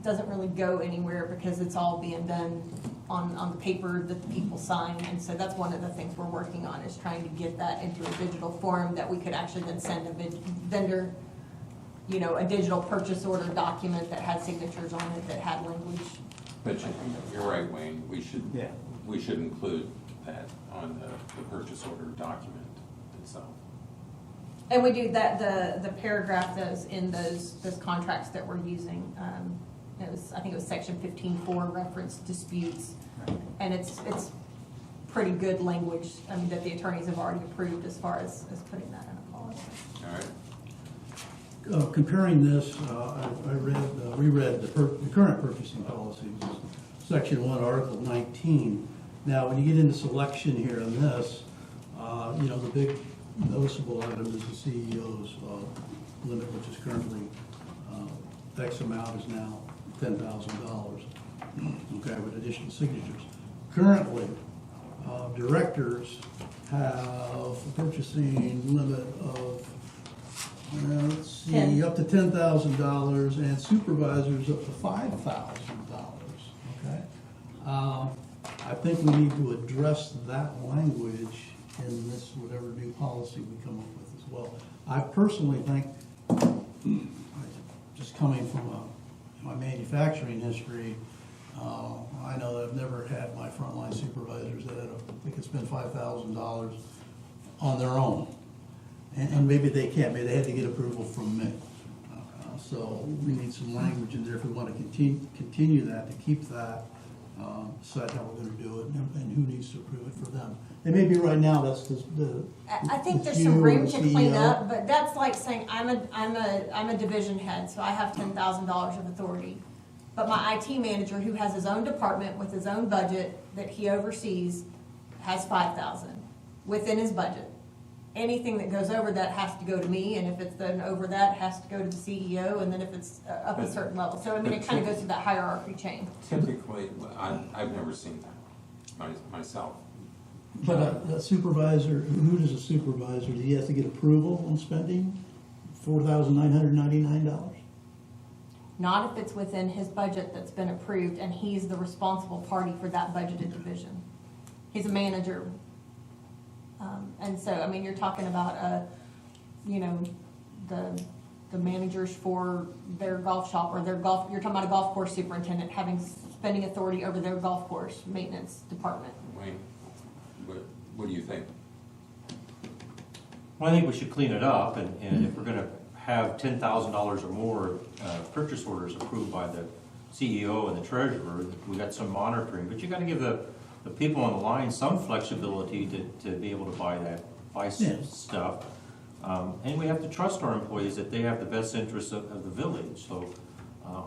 doesn't really go anywhere because it's all being done on the paper that the people sign. And so that's one of the things we're working on, is trying to get that into a digital form that we could actually then send a vendor, you know, a digital purchase order document that had signatures on it, that had language. But you're right, Wayne, we should, Yeah. we should include that on the purchase order document itself. And we do that, the paragraph that's in those contracts that we're using, it was, I think it was section 15.4, reference disputes. And it's pretty good language, I mean, that the attorneys have already approved as far as putting that in a policy. All right? Comparing this, I reread the current purchasing policies, section 1, article 19. Now, when you get into selection here in this, you know, the big noticeable item is the CEO's limit, which is currently, X amount is now $10,000, okay, with additional signatures. Currently, directors have a purchasing limit of, let's see, 10. up to $10,000, and supervisors up to $5,000, okay? I think we need to address that language in this, whatever new policy we come up with as well. I personally think, just coming from my manufacturing history, I know that I've never had my frontline supervisors that they could spend $5,000 on their own. And maybe they can't, maybe they had to get approval from me. So we need some language in there if we want to continue that, to keep that, decide how we're going to do it, and who needs to approve it for them. And maybe right now, that's the. I think it's there's you some or room the to clean CEO. up, but that's like saying, I'm a division head, so I have $10,000 of authority. But my IT manager, who has his own department with his own budget that he oversees, has $5,000 within his budget. Anything that goes over that has to go to me, and if it's then over that, it has to go to the CEO, and then if it's up a certain level. So, I mean, it kind of goes through that hierarchy chain. Typically, I've never seen that myself. But a supervisor, who does a supervisor, does he have to get approval on spending $4,999? Not if it's within his budget that's been approved, and he's the responsible party for that budgeted division. He's a manager. And so, I mean, you're talking about, you know, the managers for their golf shop, or their golf, you're talking about a golf course superintendent having spending authority over their golf course maintenance department. Wayne, what do you think? Well, I think we should clean it up, and if we're gonna have $10,000 or more purchase orders approved by the CEO and the treasurer, we got some monitoring, but you gotta give the people on the line some flexibility to be able to buy Yeah. stuff. And we have to trust our employees that they have the best interests of the village, so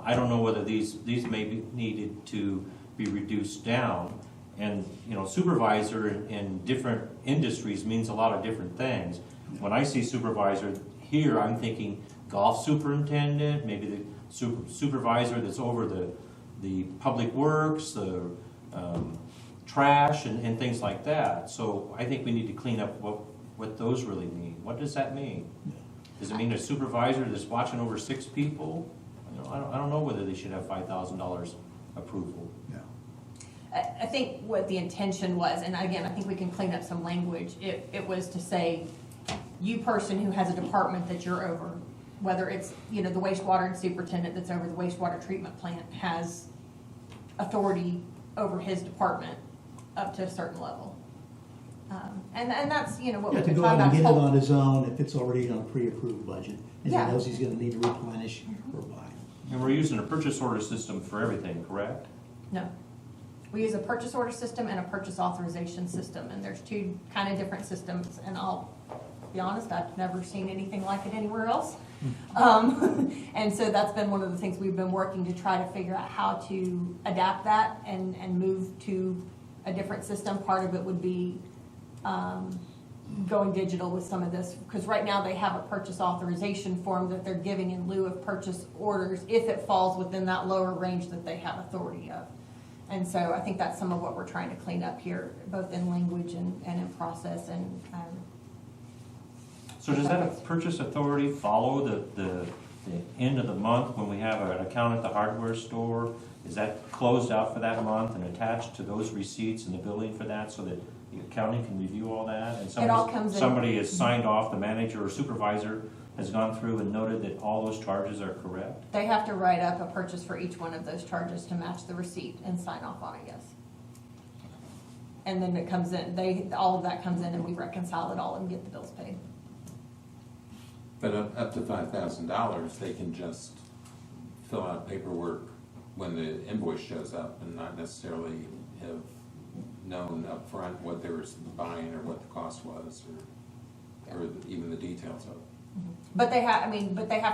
I don't know whether these may be needed to be reduced down. And, you know, supervisor in different industries means a lot of different things. When I see supervisor here, I'm thinking golf superintendent, maybe the supervisor that's over the public works, the trash and things like that. So I think we need to clean up what those really mean. What does that mean? Does it mean a supervisor that's watching over 6 people? You know, I don't know whether they should have $5,000 approval. Yeah. I think what the intention was, and again, I think we can clean up some language, it was to say, you person who has a department that you're over, whether it's, you know, the wastewater superintendent that's over the wastewater treatment plant has authority over his department up to a certain level. And that's, you know, what Yeah, we've to been go talking out and about. get it on his own if it's already on a pre-approved budget, and he Yeah. knows he's gonna need to replenish or buy. And we're using a purchase order system for everything, correct? No. We use a purchase order system and a purchase authorization system, and there's two kind of different systems, and I'll to be honest, I've never seen anything like it anywhere else. And so that's been one of the things we've been working to try to figure out how to adapt that and move to a different system. Part of it would be going digital with some of this, because right now they have a purchase authorization form that they're giving in lieu of purchase orders if it falls within that lower range that they have authority of. And so I think that's some of what we're trying to clean up here, both in language and in process. And So does that purchase authority follow the end of the month when we have an account at the hardware store? Is that closed out for that month and attached to those receipts and the billing for that so that the accounting can review all that? And all comes in. somebody has signed off, the manager or supervisor has gone through and noted that all those charges are correct? they have to write up a purchase for each one of those charges to match the receipt and sign off on it, yes. And then it comes in, all of that comes in and we reconcile it all and get the bills paid. But up to $5,000, they can just fill out paperwork when the invoice shows up and not necessarily have known upfront what they were buying or what the cost was or even the details of it. But they have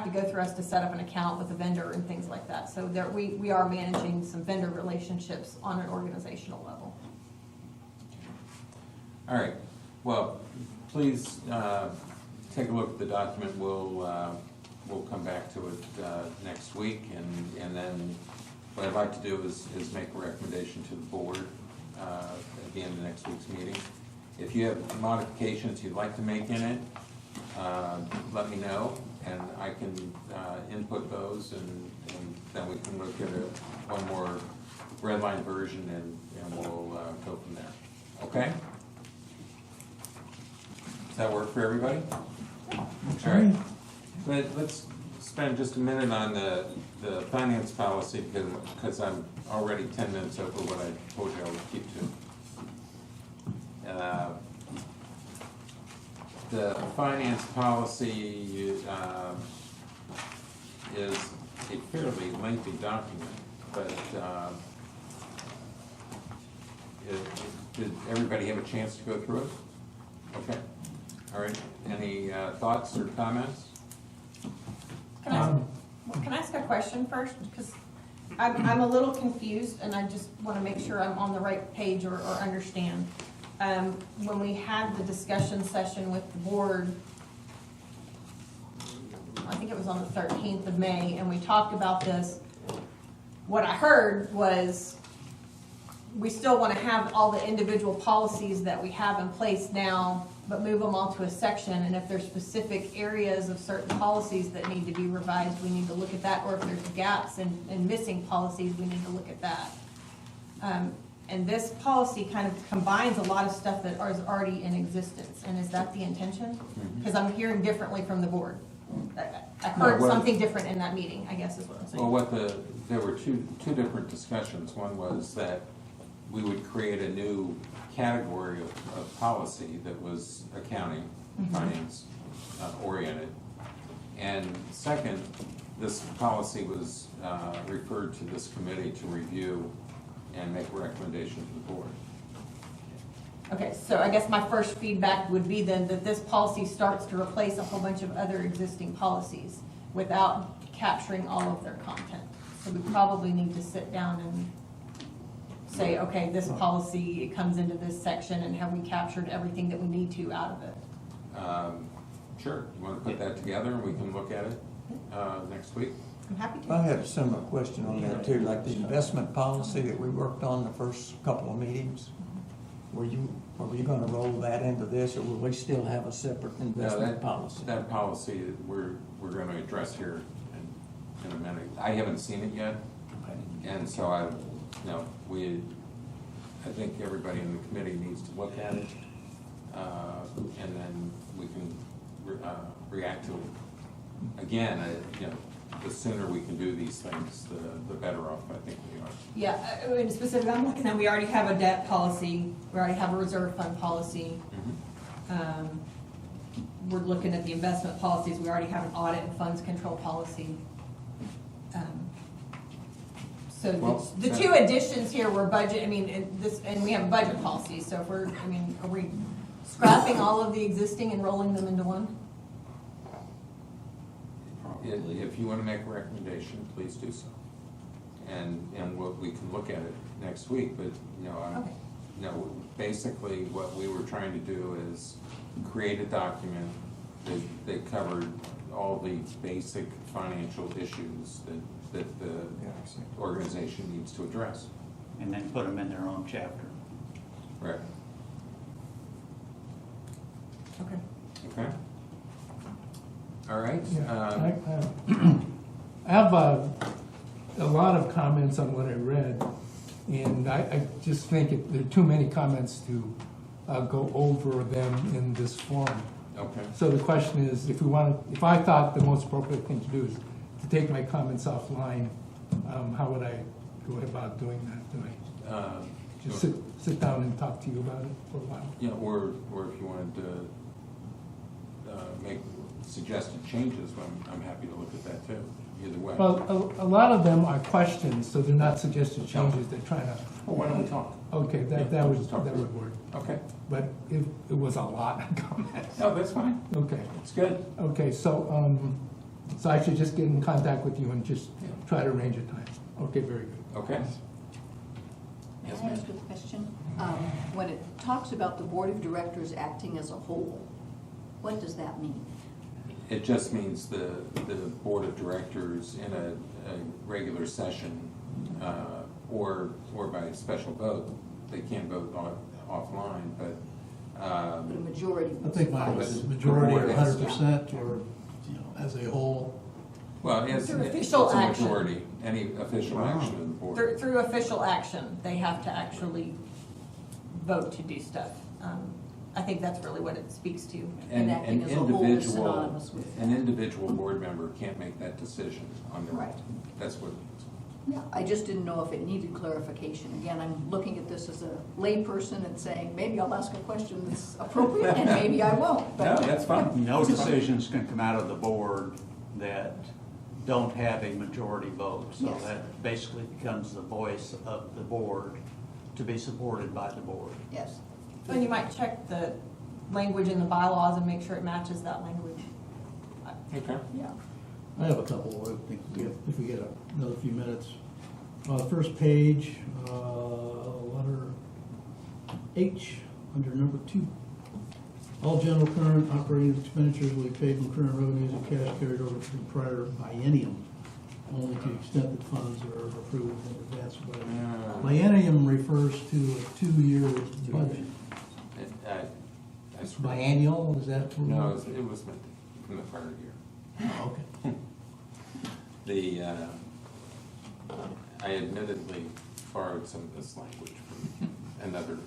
to go through us to set up an account with a vendor and things like that. So there, we are managing some vendor relationships on an organizational level. All right, well, please take a look at the document. We'll come back to it next week, and then what I'd like to do is make a recommendation to the board at the end of next week's meeting. If you have modifications you'd like to make in it, let me know, and I can input those, and then we can look at one more red line version, and we'll go from there. Okay? Does that work for everybody? All right. Let's spend just a minute on the finance policy, because I'm already 10 minutes over what I told you I would keep to. The finance policy is a fairly lengthy document, but did everybody have a chance to go through it? Okay. All right. Any thoughts or comments? Can I ask a question first? Because I'm a little confused, and I just want to make sure I'm on the right page or understand. When we had the discussion session with the board, I think it was on the 13th of May, and we talked about this, what I heard was we still want to have all the individual policies that we have in place now, but move them all to a section, and if there's specific areas of certain policies that need to be revised, we need to look at that, or if there's gaps and missing policies, we need to look at that. And this policy kind of combines a lot of stuff that is already in existence, and is that the intention? Because I'm hearing differently from the board. I heard something different in that meeting, I guess is what I'm saying. Well, there were two different discussions. One was that we would create a new category of policy that was accounting, finance oriented. And second, this policy was referred to this committee to review and make a recommendation to the board. Okay, so I guess my first feedback would be then that this policy starts to replace a whole bunch of other existing policies without capturing all of their content. So we probably need to sit down and say, okay, this policy, it comes into this section, and have we captured everything that we need to out of it? Sure, you want to put that together and we can look at it next week? I'm happy to. I had a similar question on that too, like the investment policy that we worked on the first couple of meetings. Were you gonna roll that into this, or will we still have a separate investment policy? That policy we're going to address here in a minute. I haven't seen it yet, and so I think everybody in the committee needs to look at it, and then we can react to it. Again, the sooner we can do these things, the better off I think we are. Yeah, I mean, specifically, I'm looking at, we already have a debt policy, we already have a reserve fund policy. We're looking at the investment policies, we already have an audit and funds control policy. So the two additions here were budget, and we have a budget policy, so if we're, are we Scrapping all of the existing and rolling them into one? If you want to make a recommendation, please do so. And we can look at it next week, but, Okay. basically what we were trying to do is create a document that covered all the basic financial issues that the organization needs to address. And then put them in their own chapter. Right. Okay. Okay? All right? I have a lot of comments on what I read, and I just think there are too many comments to go over them in this forum. Okay. So the question is, if I thought the most appropriate thing to do is to take my comments offline, how would I go about doing that tonight? Just sit down and talk to you about it for a while? Yeah, or if you wanted to make suggested changes, I'm happy to look at that too, either way. Well, a lot of them are questions, so they're not suggested changes, they're trying to. Well, why don't we talk? Okay, that would work. Okay. But it was a lot of comments. No, that's fine. Okay, It's good. okay, so I should just get in contact with you and just try to arrange a time. Okay, very good. Okay. Yes, Can I ma'am. ask a question? When it talks about the board of directors acting as a whole, what does that mean? It just means the board of directors in a regular session, or by special vote, they can't vote offline, but. The majority. I think mine was majority or 100%, or, as a whole. Well, it's Through it's official a action. majority, any official action of the board. Through official action, they have to actually vote to do stuff. I think that's really what it speaks to. And acting as a whole is synonymous with that. An individual board member can't make that decision on their own. Right. That's what it means. Yeah, I just didn't know if it needed clarification. Again, I'm looking at this as a layperson and saying, maybe I'll ask a question that's appropriate and maybe I won't. No, But that's fine. No decisions can come out of the board that don't have a majority vote. So Yes. that basically becomes the voice of the board to be supported by the board. Yes. And you might check the language in the bylaws and make sure it matches that language. Okay. Yeah. I have a couple, I think, if we get another few minutes. First page, letter H, under number 2. All general current operating expenditures will be paid from current revenues and cash carried over from prior biennium, only to the extent that funds are approved in advance of budget. Biennium refers to a 2-year budget. I swear. Biennial, is that? No, it was meant from the prior year. Oh, okay. I admittedly borrowed some of this language from another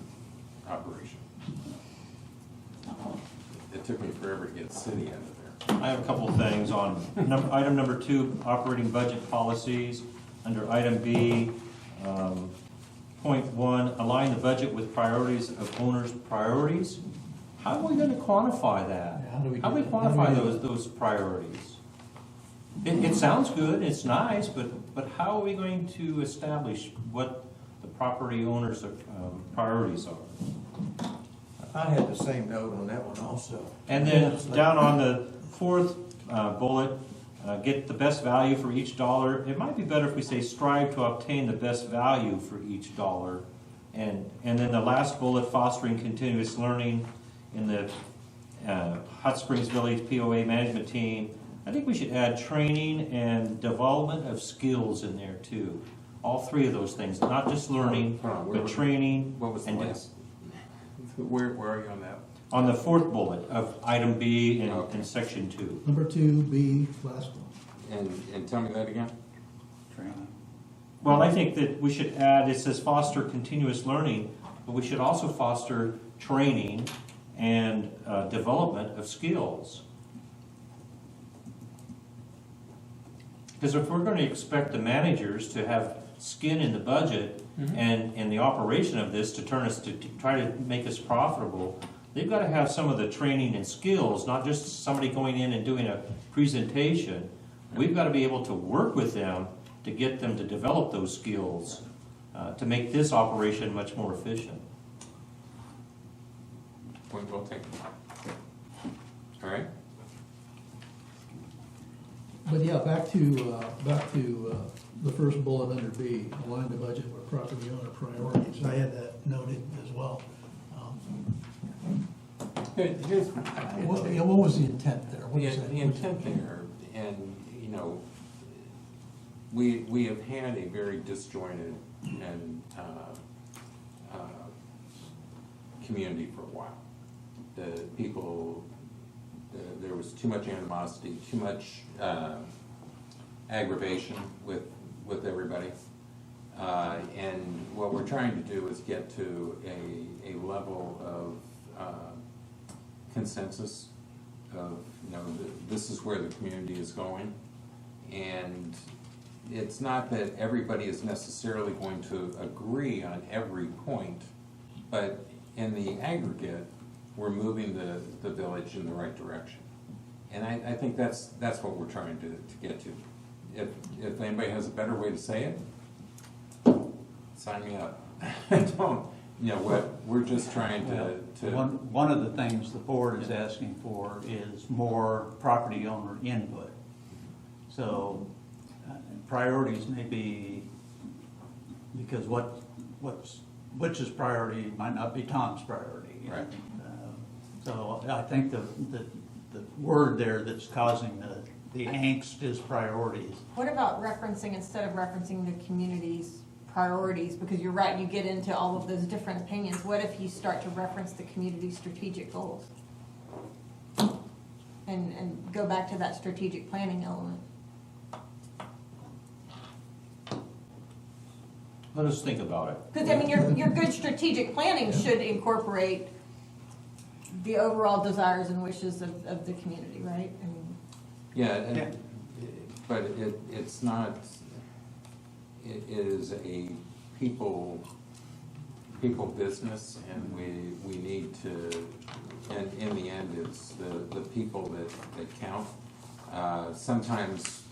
operation. It took me forever to get city out of there. I have a couple of things on item number 2, operating budget policies. Under item B, point 1, align the budget with priorities of owners' priorities. How are we going to quantify that? Yeah, how do we How do we do that? How do quantify we do those priorities? It sounds good, it's nice, but how are we going to establish what the property owners' priorities are? I had the same note on that one also. And then down on the 4th bullet, get the best value for each dollar. It might be better if we say strive to obtain the best value for each dollar. And then the last bullet, fostering continuous learning in the Hot Springs Village POA management team. I think we should add training and development of skills in there too. All 3 of those things, not just learning, Hold on, where but was- training. What was the and last? Where are you on that? On the 4th bullet of item B Okay. in section 2. Number 2B, last one. And tell me that again? Training. Well, I think that we should add, it says foster continuous learning, but we should also foster training and development of skills. Because if we're going to expect the managers to have skin in the budget and the operation of this to turn us to try to make us profitable, they've got to have some of the training and skills, not just somebody going in and doing a presentation. We've got to be able to work with them to get them to develop those skills to make this operation much more efficient. point, we'll take it. All right? But yeah, back to the first bullet under B, align the budget with property owner priorities. I had that noted as well. Here's, What was the intent there? What the is that? the intent there, and, we have had a very disjointed and, community for a while. The people, there was too much animosity, too much, aggravation with everybody. And what we're trying to do is get to a level of consensus of, this is where the community is going. And it's not that everybody is necessarily going to agree on every point, but in the aggregate, we're moving the village in the right direction. And I think that's what we're trying to get to. If anybody has a better way to say it, sign me up. Don't, we're just trying to. One of the things the board is asking for is more property owner input. So priorities may be, because which is priority might not be Tom's priority. Right. So I think the word there that's causing the angst is priorities. What about referencing, instead of referencing the community's priorities, because you're right, you get into all of those different opinions, what if you start to reference the community's strategic goals? And go back to that strategic planning element. Let us think about it. Because, your good strategic planning should incorporate the overall desires and wishes of the community, right? Yeah, but it's not, it is a people business, and we need to, and in the end, it's the people that count. Sometimes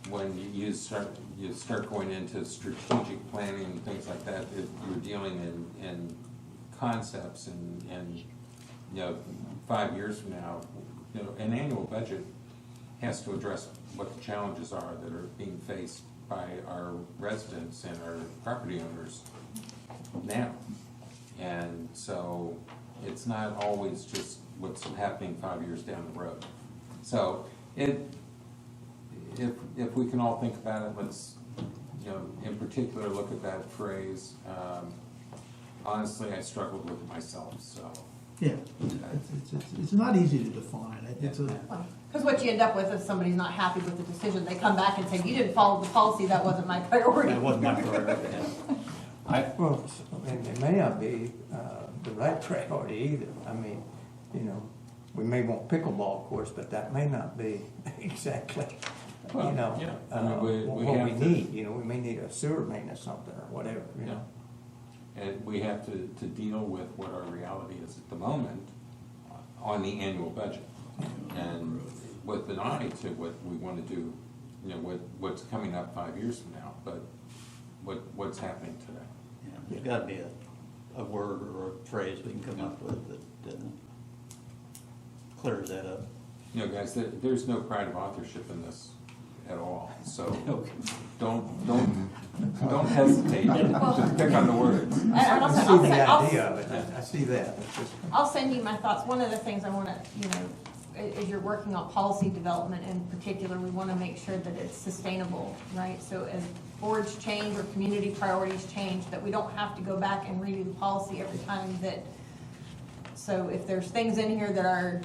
when you start going into strategic planning and things like that, you're dealing in concepts, and 5 years from now, an annual budget has to address what the challenges are that are being faced by our residents and our property owners now. And so it's not always just what's happening 5 years down the road. So if we can all think about it, let's, in particular, look at that phrase. Honestly, I struggled with it myself, so. Yeah, it's not easy to define. It's a, Because what you end up with is somebody's not happy with the decision, they come back and say, you didn't follow the policy, that wasn't my priority. That wasn't my priority. Well, and it may not be the right priority either. We may want pickleball courts, but that may not be exactly, Well, yeah. We what we have to- need. We may need a sewer main or something or whatever, Yeah. And we have to deal with what our reality is at the moment on the annual budget. And with an eye to what we want to do, what's coming up 5 years from now, but what's happening today. Yeah, there's got to be a word or a phrase we can come up with that clears that up. Guys, there's no pride of authorship in this at all, so don't hesitate to pick on the words. And I I'll see send- the I'll- idea of it. I see that. It's just, I'll send you my thoughts. One of the things I want to, as you're working on policy development in particular, we want to make sure that it's sustainable, right? So as boards change or community priorities change, that we don't have to go back and redo the policy every time so if there's things in here that are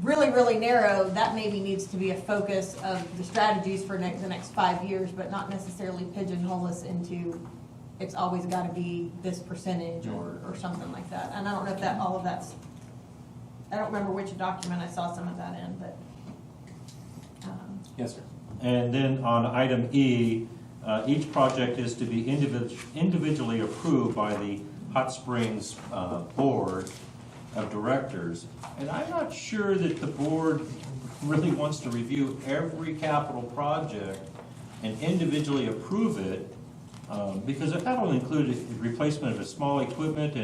really, really narrow, that maybe needs to be a focus of the strategies for the next 5 years, but not necessarily pigeonhole us into, it's always got to be this percentage or something like that. And I don't know if all of that's, I don't remember which document I saw some of that in, but. Yes, sir. And then on item E, each project is to be individually approved by the Hot Springs Board of Directors. And I'm not sure that the board really wants to review every capital project and individually approve it, because that'll include the replacement of a small equipment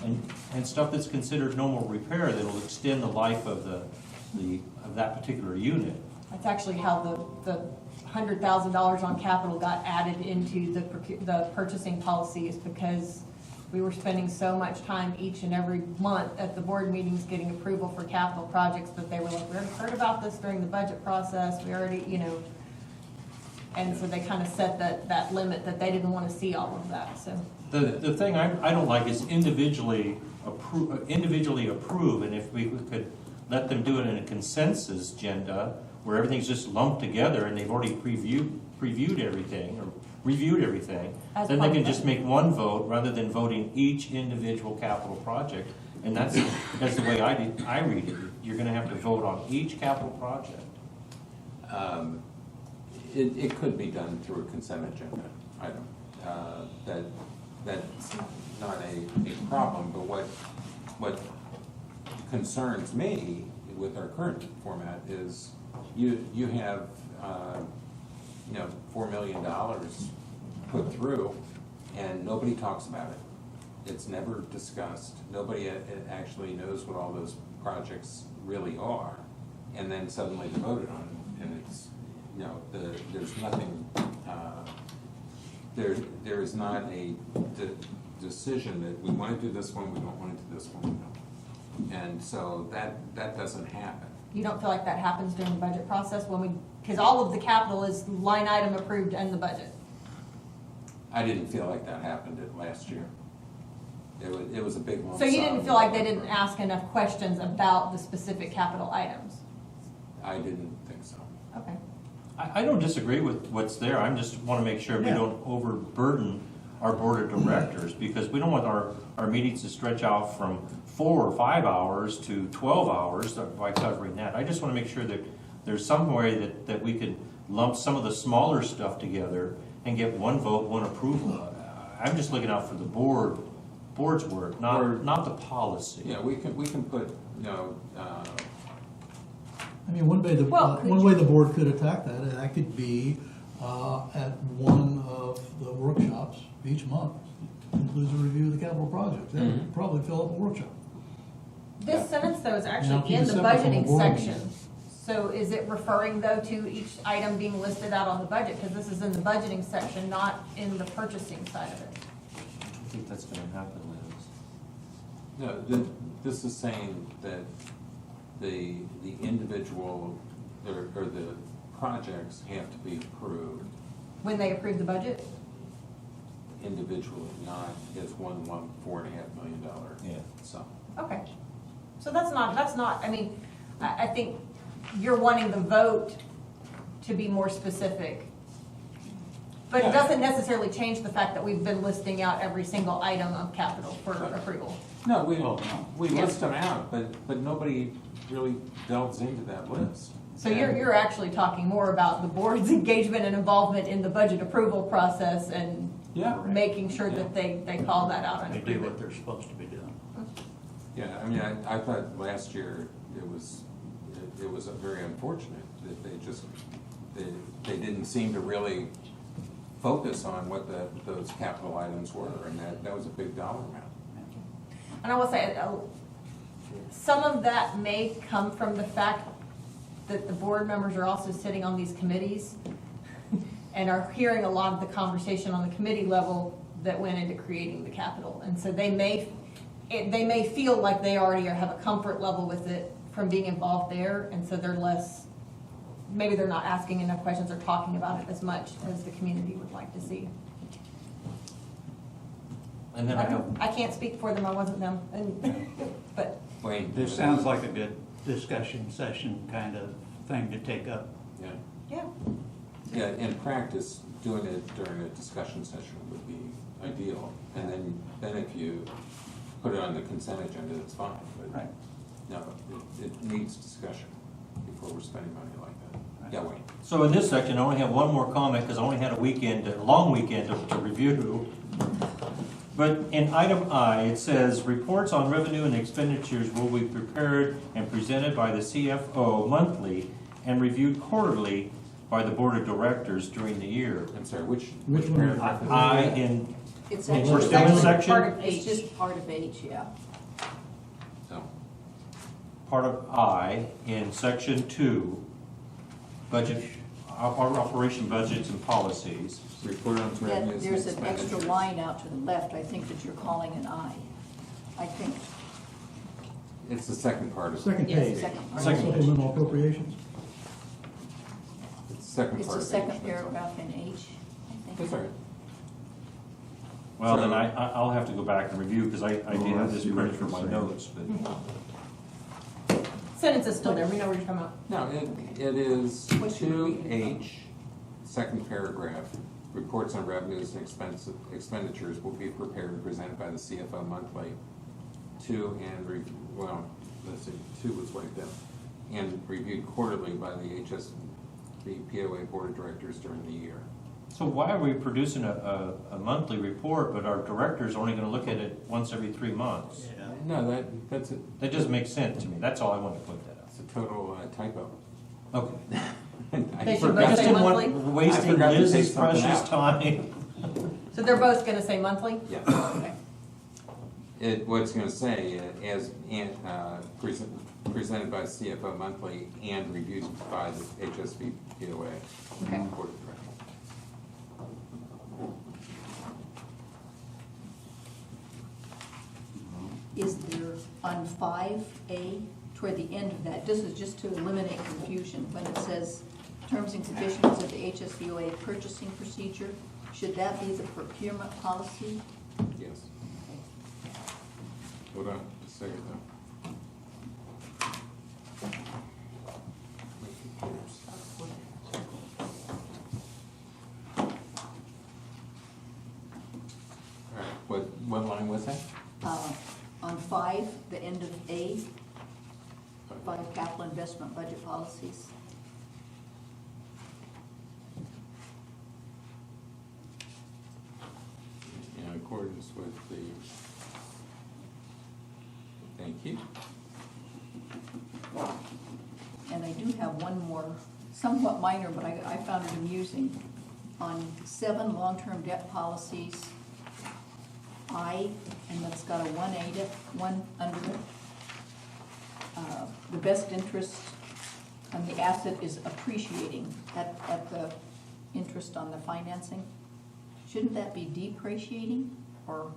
and stuff that's considered normal repair that'll extend the life of of that particular unit. That's actually how the $100,000 on capital got added into the purchasing policy, is because we were spending so much time each and every month at the board meetings getting approval for capital projects that they were like, we already heard about this during the budget process, we already, you know. And so they kind of set that limit that they didn't want to see all of that, so. The thing I don't like is individually approve, and if we could let them do it in a consensus agenda where everything's just lumped together and they've already previewed everything or reviewed everything, As then they part can of just it. make one vote rather than voting each individual capital project. And that's the way I read it. You're gonna have to vote on each capital project. It could be done through a consent agenda item. That's not a problem, but what concerns me with our current format is you have, $4 million put through and nobody talks about it. It's never discussed. Nobody actually knows what all those projects really are. And then suddenly they're voted on, and it's, there's nothing, there is not a decision that we want to do this one, we don't want to do this one. And so that doesn't happen. You don't feel like that happens during the budget process because all of the capital is line item approved in the budget? I didn't feel like that happened last year. It was a big lump So you sum. didn't feel like they didn't ask enough questions about the specific capital items? I didn't think so. Okay. I don't disagree with what's there. I just want to make sure we Yeah. don't overburden our board of directors, because we don't want our meetings to stretch out from 4 or 5 hours to 12 hours by covering that. I just want to make sure that there's some way that we could lump some of the smaller stuff together and get one vote, one approval. I'm just looking out for the board's work, not the policy. Yeah, we can put, I mean, one way Well, could one you- way the board could attack that, and that could be at one of the workshops each month, includes a review of the capital project. That would probably fill up a workshop. This sentence, though, is Now, actually keep in it the separate from the budgeting board section. meetings. So is it referring, though, to each item being listed out on the budget? Because this is in the budgeting section, not in the purchasing side of it. I think that's going to happen, Liz. no, this is saying that the individual, or the projects have to be approved When they approve the budget? individually, not as one lump $4.5 million Yeah. sum. Okay. So that's not, I mean, I think you're wanting the vote to be more specific. But it Yeah. doesn't necessarily change the fact that we've been listing out every single item of capital for approval. No, we Yeah. list them out, but nobody really delves into that list. So And- you're actually talking more about the board's engagement and involvement in the budget approval process and Yeah. making sure that they call that out and They do approve what it. they're supposed to be doing. Yeah, I mean, I thought last year it was very unfortunate that they didn't seem to really focus on what those capital items were, and that was a big dollar amount. And I will say, some of that may come from the fact that the board members are also sitting on these committees and are hearing a lot of the conversation on the committee level that went into creating the capital. And so they may feel like they already have a comfort level with it from being involved there, and so maybe they're not asking enough questions or talking about it as much as the community would like to see. And then I have, I can't speak for them, I wasn't them, but Wayne? This sounds like a good discussion session kind of thing to take up. Yeah. yeah. Yeah, in practice, doing it during a discussion session would be ideal. And then if you put it on the consent agenda, that's fine. But Right. no, it needs discussion before we're spending money like that. Yeah, Wayne? so in this section, I only have one more comment because I only had a long weekend to review. But in item I, it says, reports on revenue and expenditures will be prepared and presented by the CFO monthly and reviewed quarterly by the board of directors during the year. I'm sorry, which Which one? paragraph is I that? in It's We're actually, still in It's section? part of it's H. just part of H, yeah. So, Part of I in section 2, budget, our operation budgets and policies. report on Yeah, revenues and there's an extra expenditures. line out to the left, I think that you're calling an I. I think, It's the second part of it. Second yes, page, the second part. Second page. supplemental appropriations. It's the second It's part the of second H. paragraph in H, I think. That's all right. Well, So- then I'll have to go back and review, because I did have this see what printed for my you're saying. notes, but. Sentence is still there, we know what you're talking about. No, it is What you were reading 2H, second paragraph. Reports on revenues and expenditures will be prepared and presented by the CFO monthly. Let's see, 2 was wiped out. And reviewed quarterly by the HSB POA Board of Directors during the year. So why are we producing a monthly report, but our director's only gonna look at it once every 3 months? No, that's a, That doesn't make sense to me, that's all I wanted to point that it's a total typo. out. Okay. I They should forgot both Just say didn't monthly? want wasting I forgot to take Liz's something precious out. time. So they're both gonna say monthly? Yeah. Okay. What it's gonna say, presented by CFO monthly and reviewed by the HSB POA Okay. Board of Directors. Is there on 5A, toward the end of that, this is just to eliminate confusion, when it says terms and conditions of the HSBOA purchasing procedure, should that be the procurement policy? Yes. Hold on a second though. My computer's- All right, what line was that? On 5, the end of A, 5 capital investment budget policies. In accordance with the, thank you. And I do have one more, somewhat minor, but I found it amusing. On 7 long-term debt policies, I, and then it's got a 1 under it. The best interest on the asset is appreciating at the interest on the financing. Shouldn't that be depreciating, or?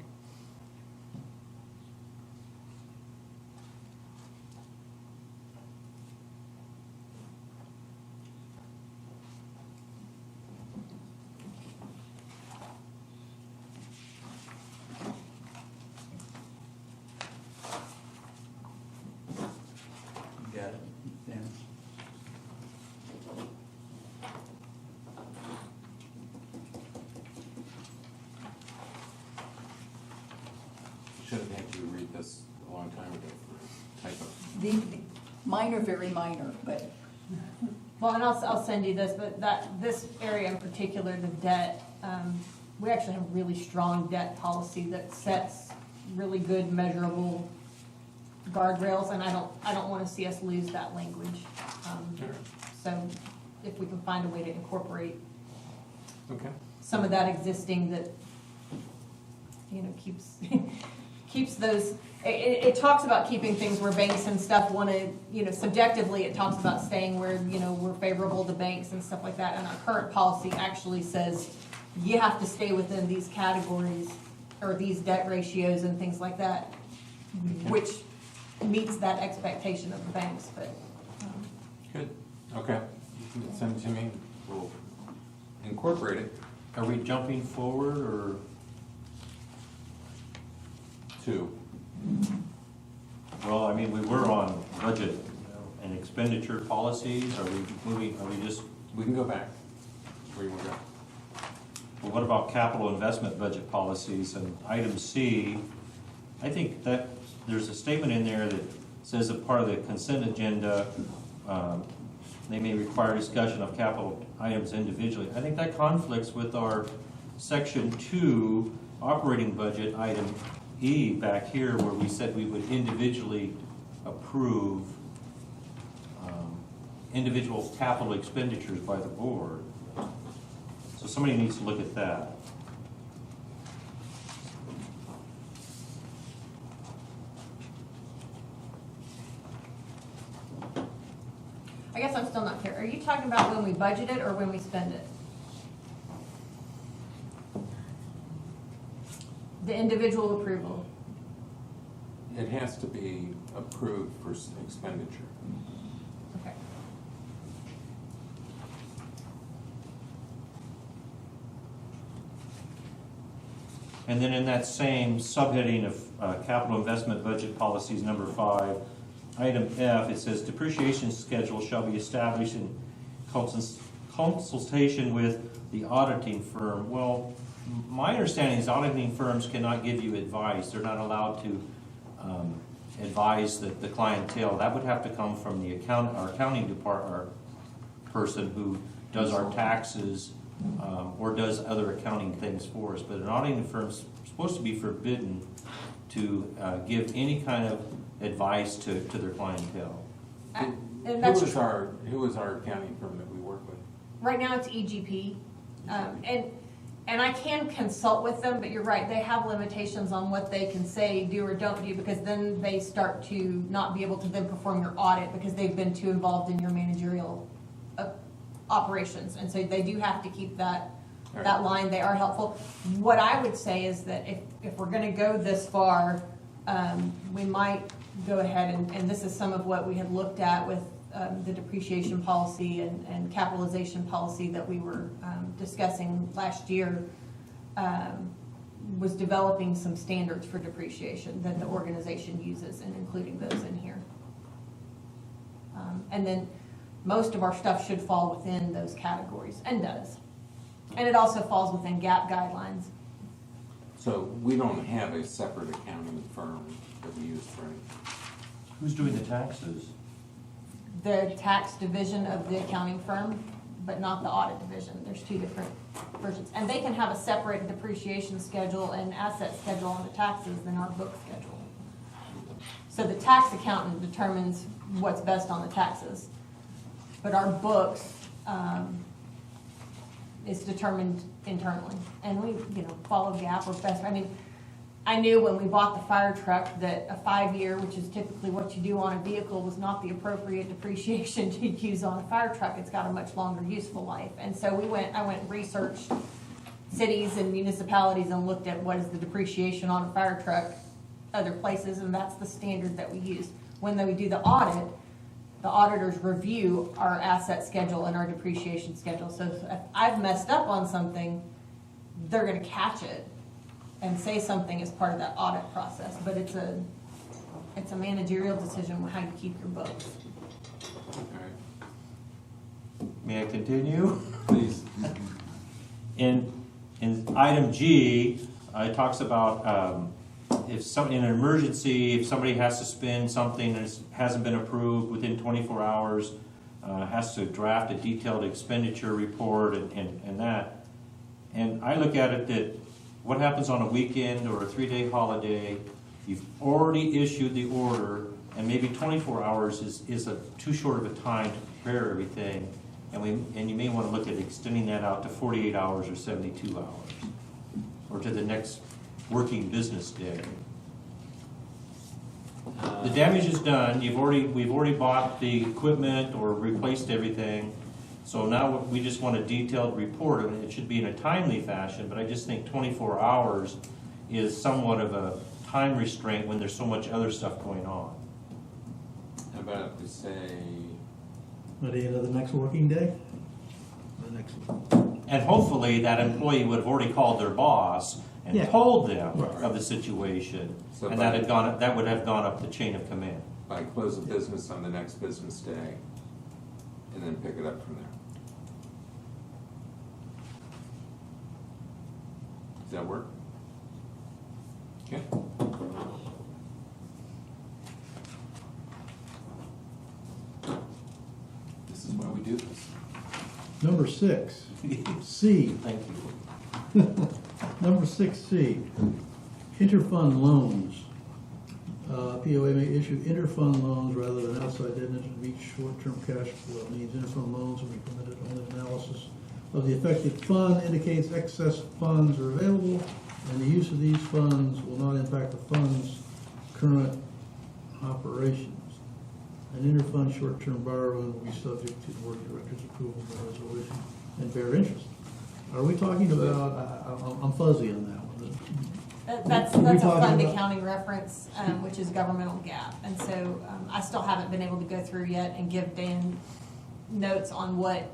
Got it, Dan? Should have had you read this a long time ago for typo. The minor, very minor, but Well, and I'll send you this, but this area in particular, the debt, we actually have really strong debt policy that sets really good measurable guardrails, and I don't wanna see us lose that language. So if we can find a way to incorporate Okay. some of that existing that, keeps, keeps those, it talks about keeping things where banks and stuff wanna, subjectively, it talks about staying where, we're favorable to banks and stuff like that, and our current policy actually says you have to stay within these categories, or these debt ratios and things like that, which meets that expectation of the banks, but, Good, okay. You can send it to me, we'll incorporate it. Are we jumping forward, or? 2. Well, I mean, we were on budget and expenditure policies, are we just, We can go back. Where you want to go? well, what about capital investment budget policies? And item C, I think that there's a statement in there that says that part of the consent agenda, they may require discussion of capital items individually. I think that conflicts with our section 2 operating budget item E back here, where we said we would individually approve individual capital expenditures by the board. So somebody needs to look at that. I guess I'm still not clear. Are you talking about when we budget it or when we spend it? The individual approval. It has to be approved for expenditure. Okay. And then in that same subheading of capital investment budget policies, number 5, item F, it says depreciation schedule shall be established in consultation with the auditing firm. Well, my understanding is auditing firms cannot give you advice. They're not allowed to advise the clientele. That would have to come from the our accounting department, our person who does our taxes or does other accounting things for us. But an auditing firm's supposed to be forbidden to give any kind of advice to their clientele. And Who that's is our accounting firm that we work with? right now it's EGP, and I can consult with them, but you're right, they have limitations on what they can say, do or don't do, because then they start to not be able to then perform your audit because they've been too involved in your managerial operations, and so they do have to keep that line. They are helpful. What I would say is that if we're going to go this far, we might go ahead and this is some of what we had looked at with the depreciation policy and capitalization policy that we were discussing last year, was developing some standards for depreciation that the organization uses and including those in here. And then most of our stuff should fall within those categories, and does. And it also falls within GAAP guidelines. So we don't have a separate accounting firm that we use for anything. Who's doing the taxes? The tax division of the accounting firm, but not the audit division. There's two different versions. And they can have a separate depreciation schedule and asset schedule on the taxes than our book schedule. So the tax accountant determines what's best on the taxes. But our books is determined internally. And we, follow GAAP or best. I mean, I knew when we bought the fire truck that a 5-year, which is typically what you do on a vehicle, was not the appropriate depreciation to use on a fire truck. It's got a much longer useful life. And so I went and researched cities and municipalities and looked at what is the depreciation on a fire truck other places, and that's the standard that we use. When we do the audit, the auditors review our asset schedule and our depreciation schedule. So if I've messed up on something, they're going to catch it and say something as part of that audit process. But it's a managerial decision how you keep your books. All right. May I continue? Please. In item G, it talks about in an emergency, if somebody has to spend something that hasn't been approved within 24 hours, has to draft a detailed expenditure report and that. And I look at it that what happens on a weekend or a 3-day holiday, you've already issued the order, and maybe 24 hours is too short of a time to prepare everything, and you may want to look at extending that out to 48 hours or 72 hours, or to the next working business day. The damage is done. We've already bought the equipment or replaced everything. So now we just want a detailed report, and it should be in a timely fashion, but I just think 24 hours is somewhat of a time restraint when there's so much other stuff going on. How about if we say, At the end of the next working day? The next. And hopefully that employee would have already called their boss and Yeah. told them Right. of the situation, So and that would have gone up the chain of command. by close of business on the next business day, and then pick it up from there? Does that work? Okay. This is why we do this. Number 6, C. Thank you. Number 6C, interfund loans. POA may issue interfund loans rather than outside debt to reach short-term cash flow needs. Interfund loans will be permitted only if analysis of the affected fund indicates excess funds are available, and the use of these funds will not impact the fund's current operations. An interfund short-term borrowing will be subject to the board of directors' approval by resolution and bear interest. Are we talking about, I'm fuzzy on that one. That's Are we a talking fund about- accounting reference, which is governmental GAAP. And so I still haven't been able to go through yet and give Dan notes on what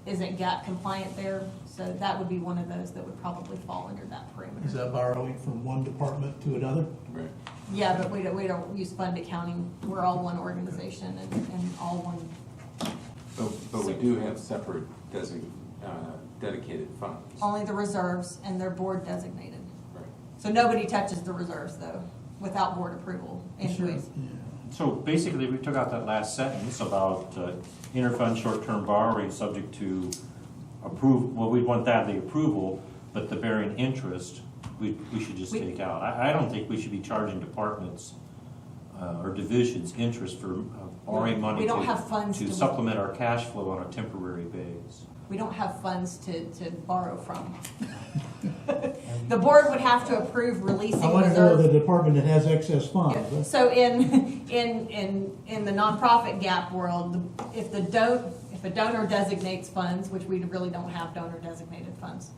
isn't GAAP compliant there. So that would be one of those that would probably fall under that Is parameter. that borrowing from one department to another? Right. Yeah, but we don't use fund accounting. We're all one organization and all one. But we do have separate dedicated funds. Only the reserves, and they're board designated. Right. So nobody touches the reserves though, without board approval anyways. Yeah. So basically, we took out that last sentence about interfund short-term borrowing subject to approve, well, we want that, the approval, but the bearing interest, we should just take out. I don't think we should be charging departments or divisions interest for borrowing money We don't have funds to to- supplement our cash flow on a temporary base. We don't have funds to borrow from. The board would have to approve releasing I want to know the reserves. department that has excess funds. So in the nonprofit gap world, if a donor designates funds, which we really don't have donor designated funds,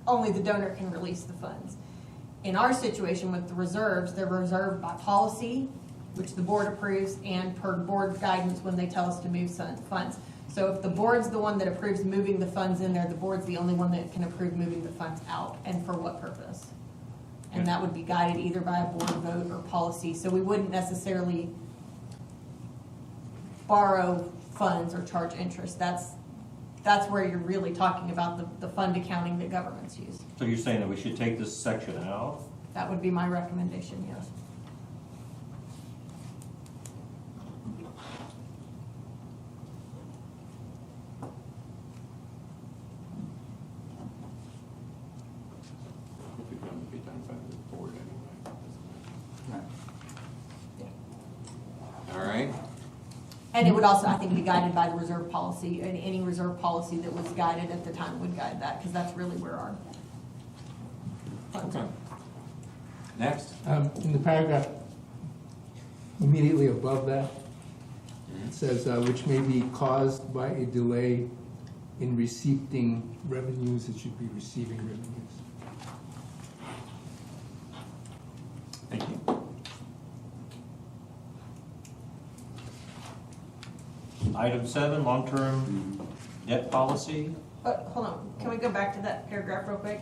only the donor can release the funds. In our situation with the reserves, they're reserved by policy, which the board approves, and per board guidance when they tell us to move funds. So if the board's the one that approves moving the funds in there, the board's the only one that can approve moving the funds out, and for what purpose. And that would be guided either by a board vote or policy. So we wouldn't necessarily borrow funds or charge interest. That's where you're really talking about the fund accounting that governments use. So you're saying that we should take this section out? That would be my recommendation, yes. If it's going to be done by the board anyway. All right. And it would also, I think, be guided by the reserve policy, and any reserve policy that was guided at the time would guide that, because that's really where our funds Okay. are. Next. In the paragraph immediately above that, it says, which may be caused by a delay in receiving revenues, it should be receiving revenues. Thank you. Item 7, long-term debt policy. But, hold on, can we go back to that paragraph real quick?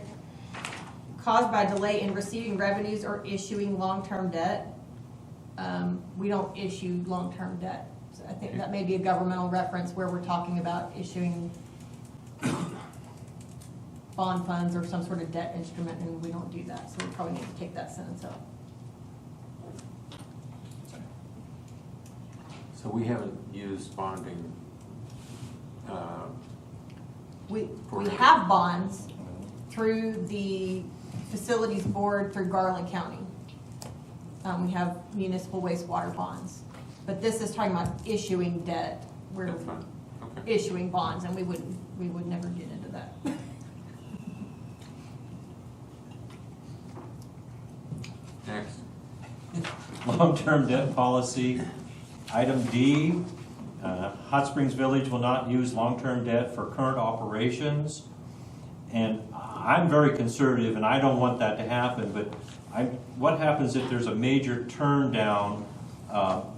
Caused by delay in receiving revenues or issuing long-term debt. We don't issue long-term debt. So I think that may be a governmental reference where we're talking about issuing bond funds or some sort of debt instrument, and we don't do that. So we probably need to take that sentence out. So we haven't used bonding. We have bonds through the facilities board through Garland County. We have municipal wastewater bonds. But this is talking about issuing debt. We're That's fine. Okay. issuing bonds, and we would never get into that. Next. Long-term debt policy. Item D, Hot Springs Village will not use long-term debt for current operations. And I'm very conservative, and I don't want that to happen, but what happens if there's a major turn down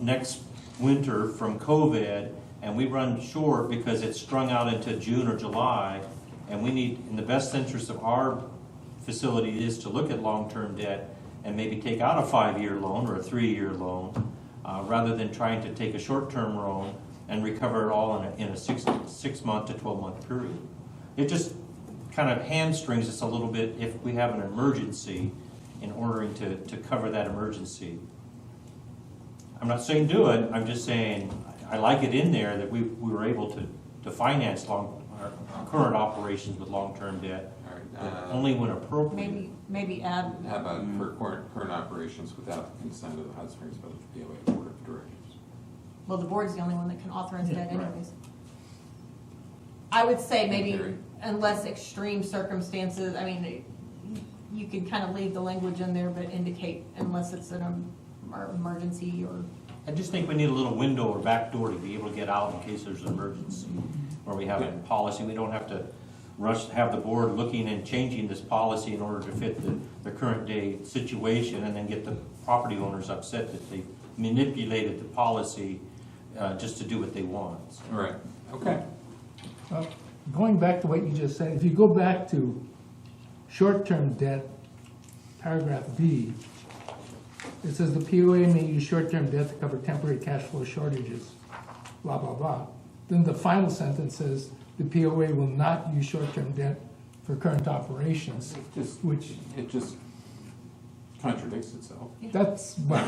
next winter from COVID, and we run short because it's strung out into June or July, and we need, in the best interest of our facility, is to look at long-term debt and maybe take out a 5-year loan or a 3-year loan, rather than trying to take a short-term loan and recover it all in a 6-month to 12-month period. It just kind of hamstrings us a little bit if we have an emergency in ordering to cover that emergency. I'm not saying do it, I'm just saying I like it in there that we were able to finance our current operations with long-term debt, All but right. only when appropriate. Maybe add, How about for current operations without the consent of the Hot Springs Village BOA Board of Directors? well, the board's the only one that can authorize debt right. anyways. I would say In maybe theory. unless extreme circumstances, I mean, you could kind of leave the language in there, but indicate unless it's an emergency or I just think we need a little window or back door to be able to get out in case there's an emergency. Where we have it in policy, we don't have to have the board looking and changing this policy in order to fit the current day situation and then get the property owners upset that they manipulated the policy just to do what they want. So, All right, okay. Going back to what you just said, if you go back to short-term debt, paragraph B, it says the POA may use short-term debt to cover temporary cash flow shortages, blah, blah, blah. Then the final sentence says the POA will not use short-term debt for current operations, It just contradicts itself. that's, well,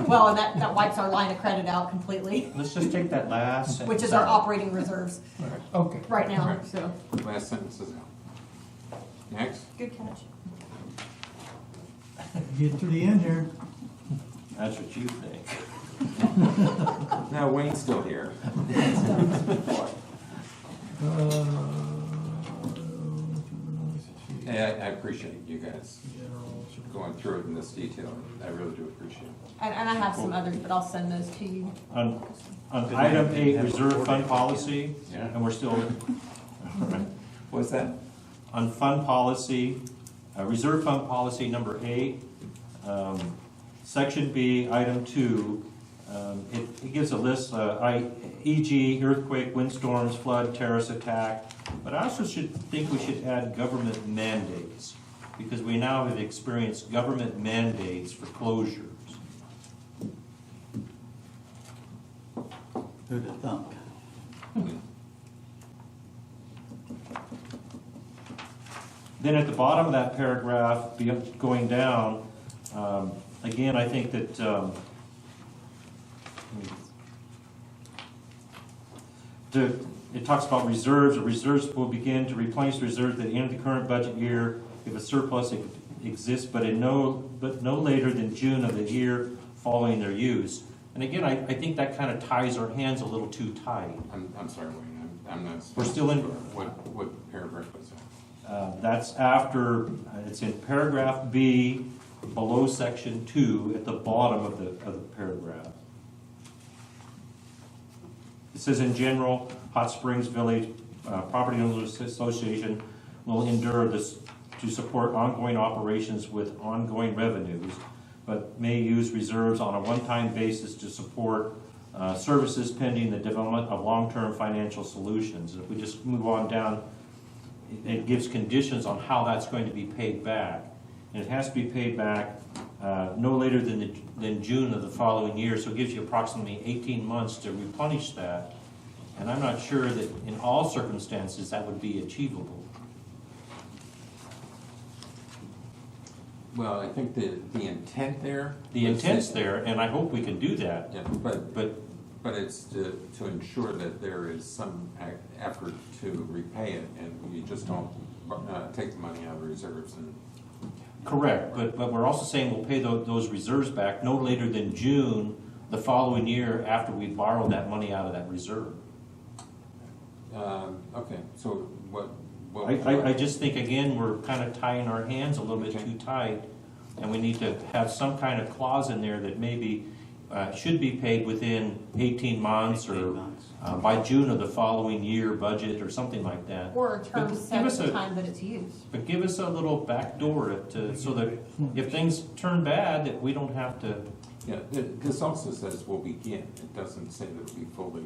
Well, and that wipes our line of credit out completely, let's just take that last sentence which is our out. operating reserves okay. right now, Right. so, Last sentence is out. Next. good catch. Get to the end here. That's what you think. No, Wayne's still here. I appreciate you guys going through it in this detail. I really do appreciate it. And I have some others, but I'll send those to you. On item 8, reserve fund policy, Yeah. and we're still, What's that? on fund policy, reserve fund policy number 8, section B, item 2, it gives a list, e.g. earthquake, windstorms, flood, terrorist attack, but I also think we should add government mandates, because we now have experienced government mandates for closures. Who'd have thunk? Then at the bottom of that paragraph, going down, again, I think that it talks about reserves. The reserves will begin to replenish reserves at the end of the current budget year if a surplus exists, but no later than June of the year following their use. And again, I think that kind of ties our hands a little too tight. I'm sorry, Wayne, I'm not. We're still in- What paragraph was that? That's after, it's in paragraph B, below section 2, at the bottom of the paragraph. It says, in general, Hot Springs Village Property Owners Association will endure this to support ongoing operations with ongoing revenues, but may use reserves on a one-time basis to support services pending the development of long-term financial solutions. If we just move on down, it gives conditions on how that's going to be paid back. And it has to be paid back no later than June of the following year, so it gives you approximately 18 months to replenish that. And I'm not sure that in all circumstances that would be achievable. Well, I think the intent there. The was intent's that- there, and I hope we can do that. Yeah, but it's to ensure that there is some effort to repay it, and you just don't take the money out of reserves and. Correct, but we're also saying we'll pay those reserves back no later than June the following year after we borrow that money out of that reserve. Okay, so what? I just think, again, we're kind of tying our hands a little bit too tight, and we need to have some kind of clause in there that maybe should be paid within 18 months or 18 months. By June of the following year budget or something like that. Or a term But set give at us the a- time that it's used. But give us a little back door so that if things turn bad, that we don't have to. Yeah, this also says will begin. It doesn't say that it'll be fully.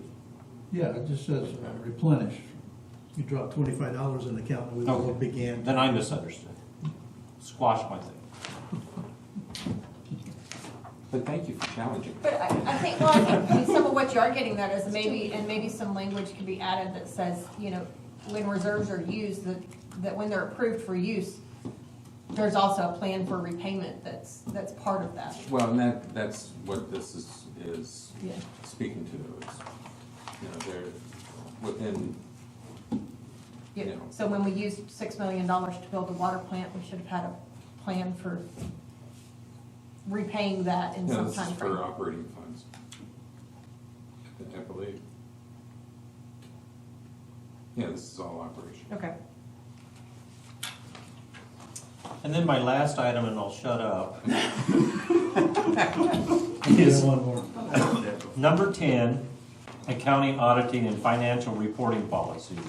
Yeah, it just says replenish. You drop $25 in the account and we will Okay. begin. Then I misunderstood. Squash my thing. But thank you for challenging. But I think, well, I think some of what you are getting at is maybe some language could be added that says, you know, when reserves are used, that when they're approved for use, there's also a plan for repayment that's part of that. Well, and that's what this is Yeah. speaking to. Is, you know, they're within. Yeah. You know. So when we used $6 million to build the water plant, we should have had a plan for repaying that in No, some this time is frame. for operating funds. I believe. Yeah, this is all operation. Okay. And then my last item, and I'll shut up. is One more. number 10, accounting, auditing, and financial reporting policies.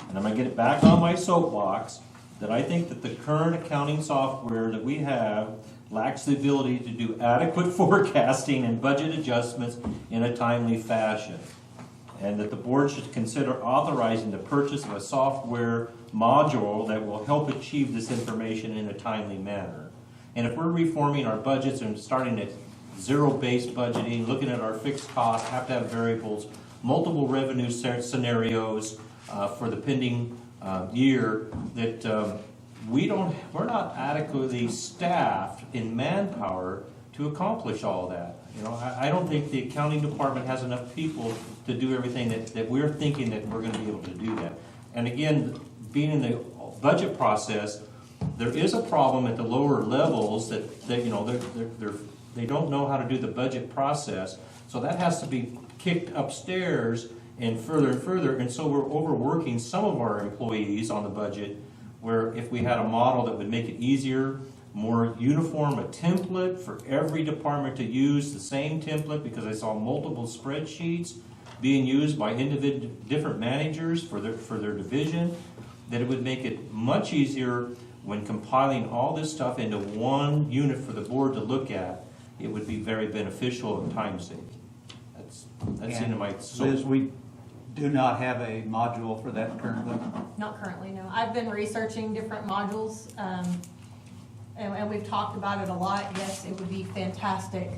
And I'm gonna get back on my soapbox, that I think that the current accounting software that we have lacks the ability to do adequate forecasting and budget adjustments in a timely fashion. And that the board should consider authorizing the purchase of a software module that will help achieve this information in a timely manner. And if we're reforming our budgets and starting at zero-based budgeting, looking at our fixed costs, have to have variables, multiple revenue scenarios for the pending year, that we're not adequately staffed in manpower to accomplish all that. You know, I don't think the accounting department has enough people to do everything that we're thinking that we're gonna be able to do that. And again, being in the budget process, there is a problem at the lower levels that you know, they don't know how to do the budget process. So that has to be kicked upstairs and further. And so we're overworking some of our employees on the budget, where if we had a model that would make it easier, more uniform, a template for every department to use the same template, because I saw multiple spreadsheets being used by different managers for their division, that it would make it much easier when compiling all this stuff into one unit for the board to look at. It would be very beneficial and time saving. That's into my Liz, we do not have a module for that currently. Not currently, no. I've been researching different modules, and we've talked about it a lot. Yes, it would be fantastic.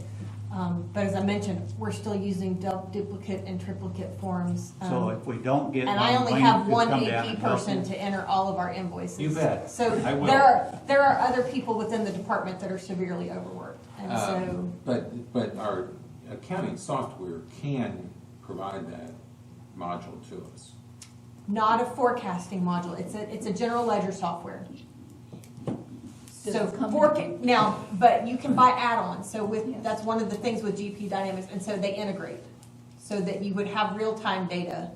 But as I mentioned, we're still using duplicate and triplicate forms. So if we don't get one, And I only Wayne have could one come down AP and help person you. to enter all of our invoices. You bet. So I will. there are other people within the department that are severely overworked. And so, But our accounting software can provide that module to us. not a forecasting module. It's a general ledger software. Does So it come now, but you can buy add-ons, so Yes. that's one of the things with GP Dynamics, and so they integrate. So that you would have real-time data,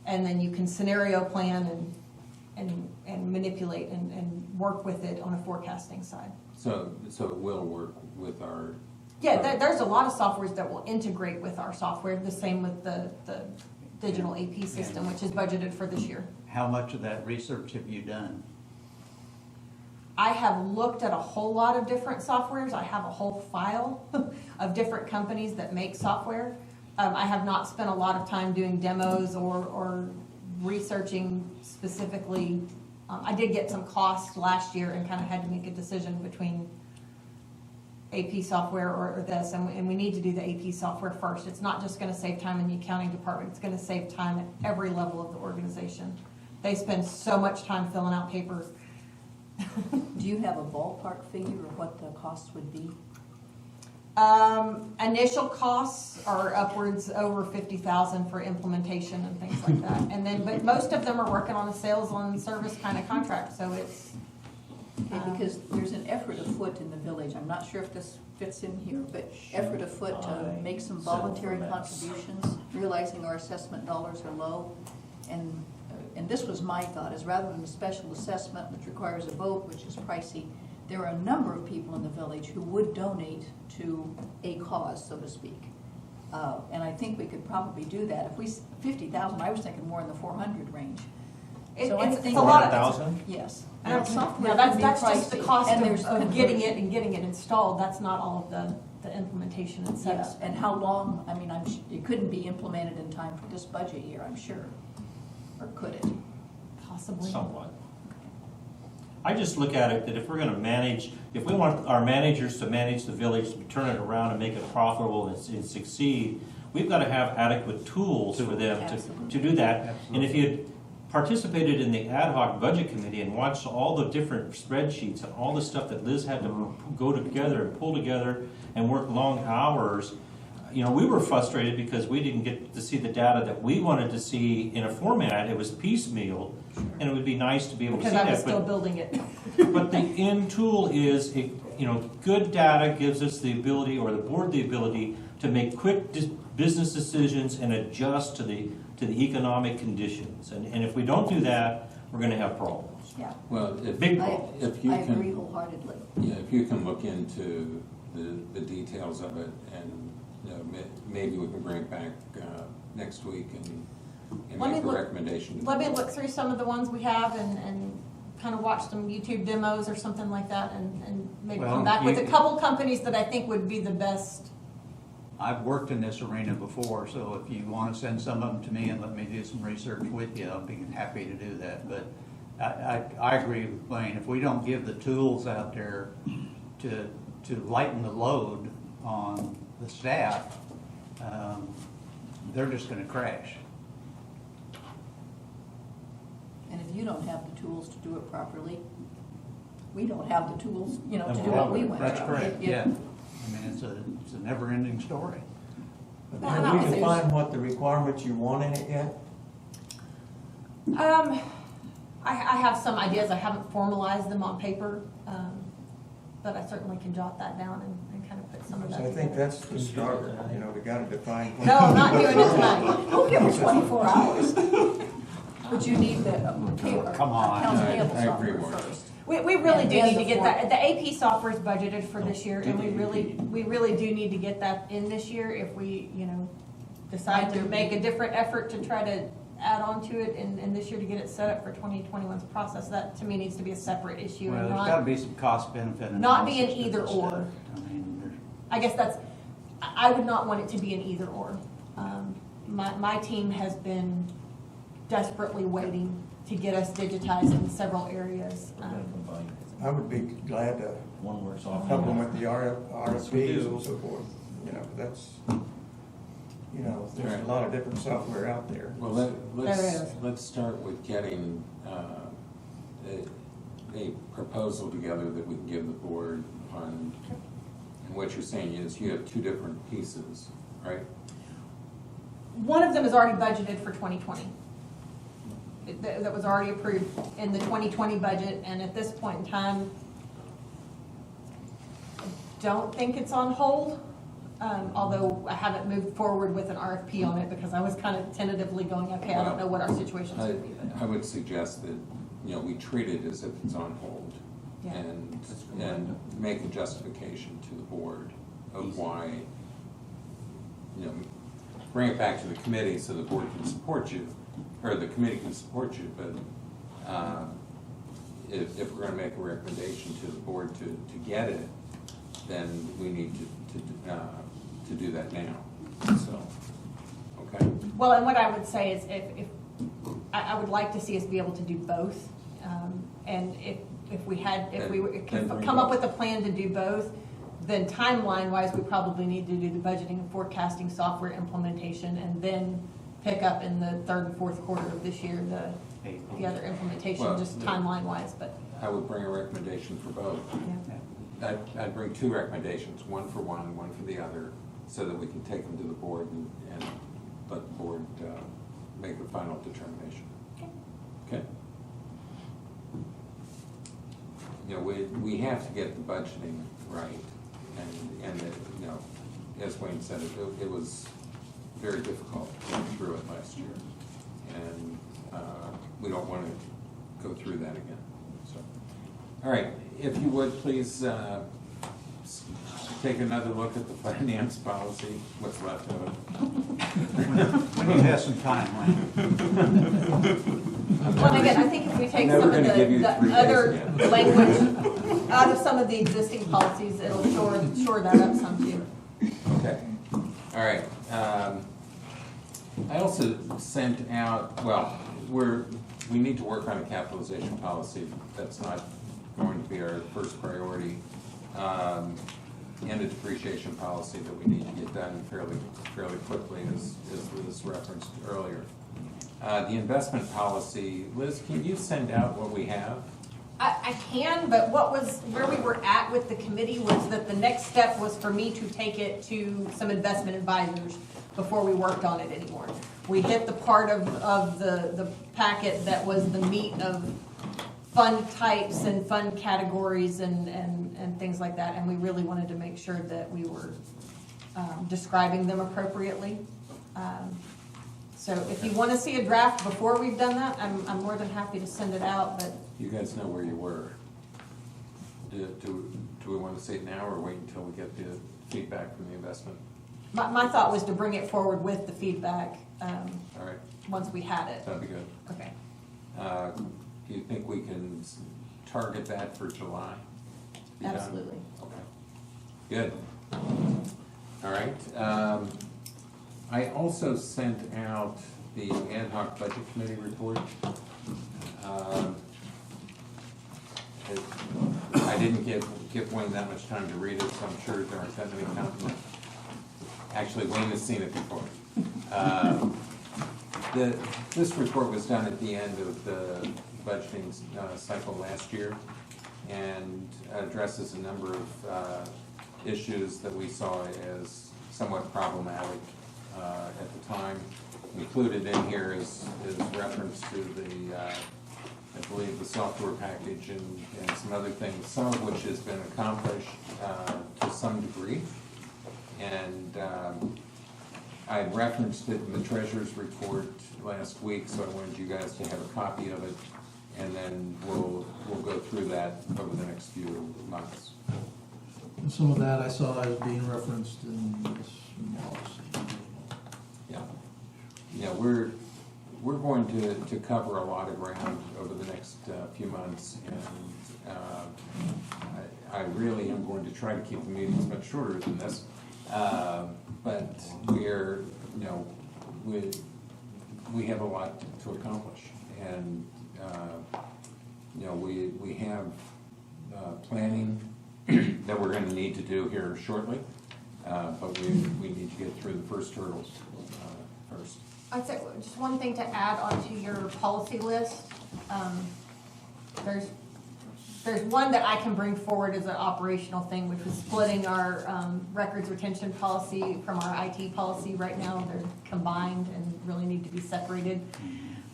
and then you can scenario plan and manipulate and work with it on a forecasting side. So it will work with our. Yeah, there's a lot of softwares that will integrate with our software, the same with the digital AP system, which is budgeted for this year. How much of that research have you done? I have looked at a whole lot of different softwares. I have a whole file of different companies that make software. I have not spent a lot of time doing demos or researching specifically. I did get some costs last year and kind of had to make a decision between AP software or this, and we need to do the AP software first. It's not just going to save time in the accounting department. It's going to save time at every level of the organization. They spend so much time filling out paper. Do you have a ballpark figure of what the cost would be? Initial costs are upwards over 50,000 for implementation and things like that. And then, but most of them are working on a sales and service kind of contract, so it's. Okay, because there's an effort afoot in the village, I'm not sure if this fits in here, but effort afoot to make some voluntary contributions, realizing our assessment dollars are low. And this was my thought, is rather than a special assessment, which requires a vote, which is pricey, there are a number of people in the village who would donate to a cause, so to speak. And I think we could probably do that. If we, 50,000, I was thinking more in the 400 range. So I'm It's a thinking- lot of. 400,000? Yes. And And software now can be that's just the pricey, cost and there's of getting it conversion. and getting it installed. That's not all of the implementation and setup. Yes, and how long, I mean, it couldn't be implemented in time for this budget year, I'm sure. Or could it? Possibly. Somewhat. I just look at it that if we're gonna manage, if we want our managers to manage the village, to turn it around and make it profitable and succeed, we've gotta have adequate tools for them to do that. And if you participated in the ad hoc budget committee and watched all the different spreadsheets and all the stuff that Liz had to go together and pull together and work long hours, you know, we were frustrated because we didn't get to see the data that we wanted to see in a format. It was piecemeal, and it would be nice to be able to see Because I was that. still building it. But the end tool is, you know, good data gives us the ability, or the board the ability, to make quick business decisions and adjust to the economic conditions. And if we don't do that, we're gonna have problems. Yeah. Well, Big I problems. if you agree can, wholeheartedly. yeah, if you can look into the details of it and maybe we can bring it back next week and Let me make a look- recommendation. to the Let me board. look through some of the ones we have and kind of watch some YouTube demos or something like that and maybe Well, come back with a you- couple companies that I think would be the best. I've worked in this arena before, so if you want to send some of them to me and let me do some research with you, I'll be happy to do that. But I agree with Blaine, if we don't give the tools out there to lighten the load on the staff, they're just gonna crash. And if you don't have the tools to do it properly, we don't have the tools, to do And what we went through. That's correct, It- yeah. I mean, it's a never-ending story. But Well, and have we obviously- defined what the requirements you want in it yet? I have some ideas, I haven't formalized them on paper, but I certainly can jot that down and kind of put some of that So I together. think that's the starter, we gotta define. what- No, I'm not doing it tonight. Don't give us 24 hours. But you need the Come on. accounts I payable agree, software Warren. first. We really do And need to the get form- that, the AP software is budgeted for this year, and did the we really do need to get that in this year if we, decide to make a different effort to try to add on to it in this year to get it set up for 2021's process. That, to me, needs to be a separate issue Well, and there's gotta not, be some cost benefit. not be an analysis to either this or. stuff. I mean, there's- I guess that's, I would not want it to be an either or. My team has been desperately waiting to get us digitized in several areas. I would be glad to One works off. help them with the we RFPs do. and so forth, that's, there's a Right. lot of different software out there. Well, There let's is. start with getting a proposal together that we can give the board on, and what you're saying is you have two different pieces, right? One of them is already budgeted for 2020. That was already approved in the 2020 budget, and at this point in time, I don't think it's on hold, although I haven't moved forward with an RFP on it because I was kind of tentatively going, okay, I don't know what our situation's I gonna be. but- I would suggest that, we treat it as if it's on hold. Yeah. And make a justification to the board of why, bring it back to the committee so the board can support you, or the committee can support you, but if we're gonna make a recommendation to the board to get it, then we need to do that now, so, okay? Well, and what I would say is if I would like to see us be able to do both. And if we Then bring come up both. with a plan to do both, then timeline-wise, we probably need to do the budgeting and forecasting software implementation and then pick up in the third and fourth quarter of this year, the other implementation, Well, just the- timeline-wise, but, I would bring a recommendation for both. yeah. I'd bring two recommendations, one for the other, so that we can take them to the board and let the board make the final determination. Okay? We have to get the budgeting right, and as Wayne said, it was very difficult going through it last year, and we don't want to go through that again, so. All right, if you would, please take another look at the finance policy, what's left of it. When you have some time, Lane. Well, and again, I think if we take I'm some never of gonna give you the 3 days other again. language out of some of the existing policies, it'll shore that up some too. Okay, all right. I also sent out, we need to work on a capitalization policy. That's not going to be our first priority. And a depreciation policy that we need to get done fairly quickly, as was referenced earlier. The investment policy, Liz, can you send out what we have? I can, but where we were at with the committee was that the next step was for me to take it to some investment advisors before we worked on it anymore. We hit the part of the packet that was the meat of fund types and fund categories and things like that, and we really wanted to make sure that we were describing them appropriately. So if you want to see a draft before we've done that, I'm more than happy to send it out, but You guys know where you were. Do we want to see it now, or wait until we get the feedback from the investment My thought was to bring it forward with the feedback, All right, once we had it. that'd be good. Okay. Do you think we can target that for July? Be done? Absolutely. Okay, good. All right. I also sent out the ad hoc budget committee report. I didn't give Wayne that much time to read it, so I'm sure there aren't that many comments. Actually, Wayne has seen it before. This report was done at the end of the budgeting cycle last year and addresses a number of issues that we saw as somewhat problematic at the time. Included in here is reference to the, I believe, the software package and some other things, some of which has been accomplished to some degree. And I had referenced it in the treasurer's report last week, so I wanted you guys to have a copy of it, and then we'll go through that over the next few months. And some of that I saw as being referenced in this policy. Yeah. Yeah, we're going to cover a lot of ground over the next few months, and I really am going to try to keep the meetings much shorter than this. But we're, you know, we have a lot to accomplish, and you know, we have planning that we're going to need to do here shortly, but we need to get through the first hurdles first. I'd say just one thing to add onto your policy list. There's one that I can bring forward as an operational thing, which is splitting our records retention policy from our IT policy. Right now, they're combined and really need to be separated.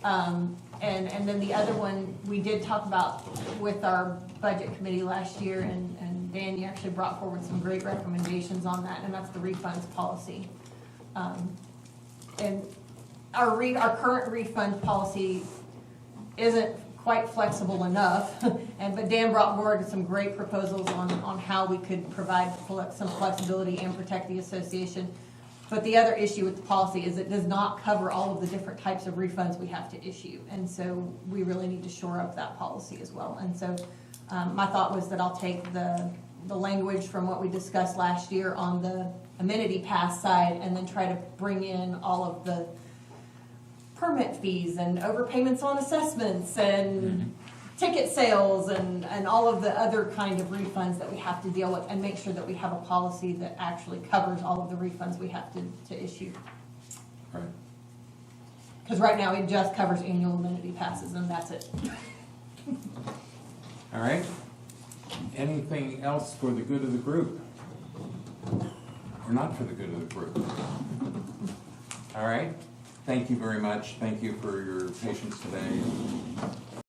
And then the other one, we did talk about with our budget committee last year, and Dan, you actually brought forward some great recommendations on that, and that's the refunds policy. And our current refund policy isn't quite flexible enough, but Dan brought forward some great proposals on how we could provide some flexibility and protect the association. But the other issue with the policy is it does not cover all of the different types of refunds we have to issue, and so we really need to shore up that policy as well. And so my thought was that I'll take the language from what we discussed last year on the amenity pass side and then try to bring in all of the permit fees and overpayments on assessments and ticket sales and all of the other kind of refunds that we have to deal with, and make sure that we have a policy that actually covers all of the refunds we have to issue. Right. Because right now it just covers annual amenity passes, and that's it. All right. Anything else for the good of the group? Or not for the good of the group? All right. Thank you very much. Thank you for your patience today.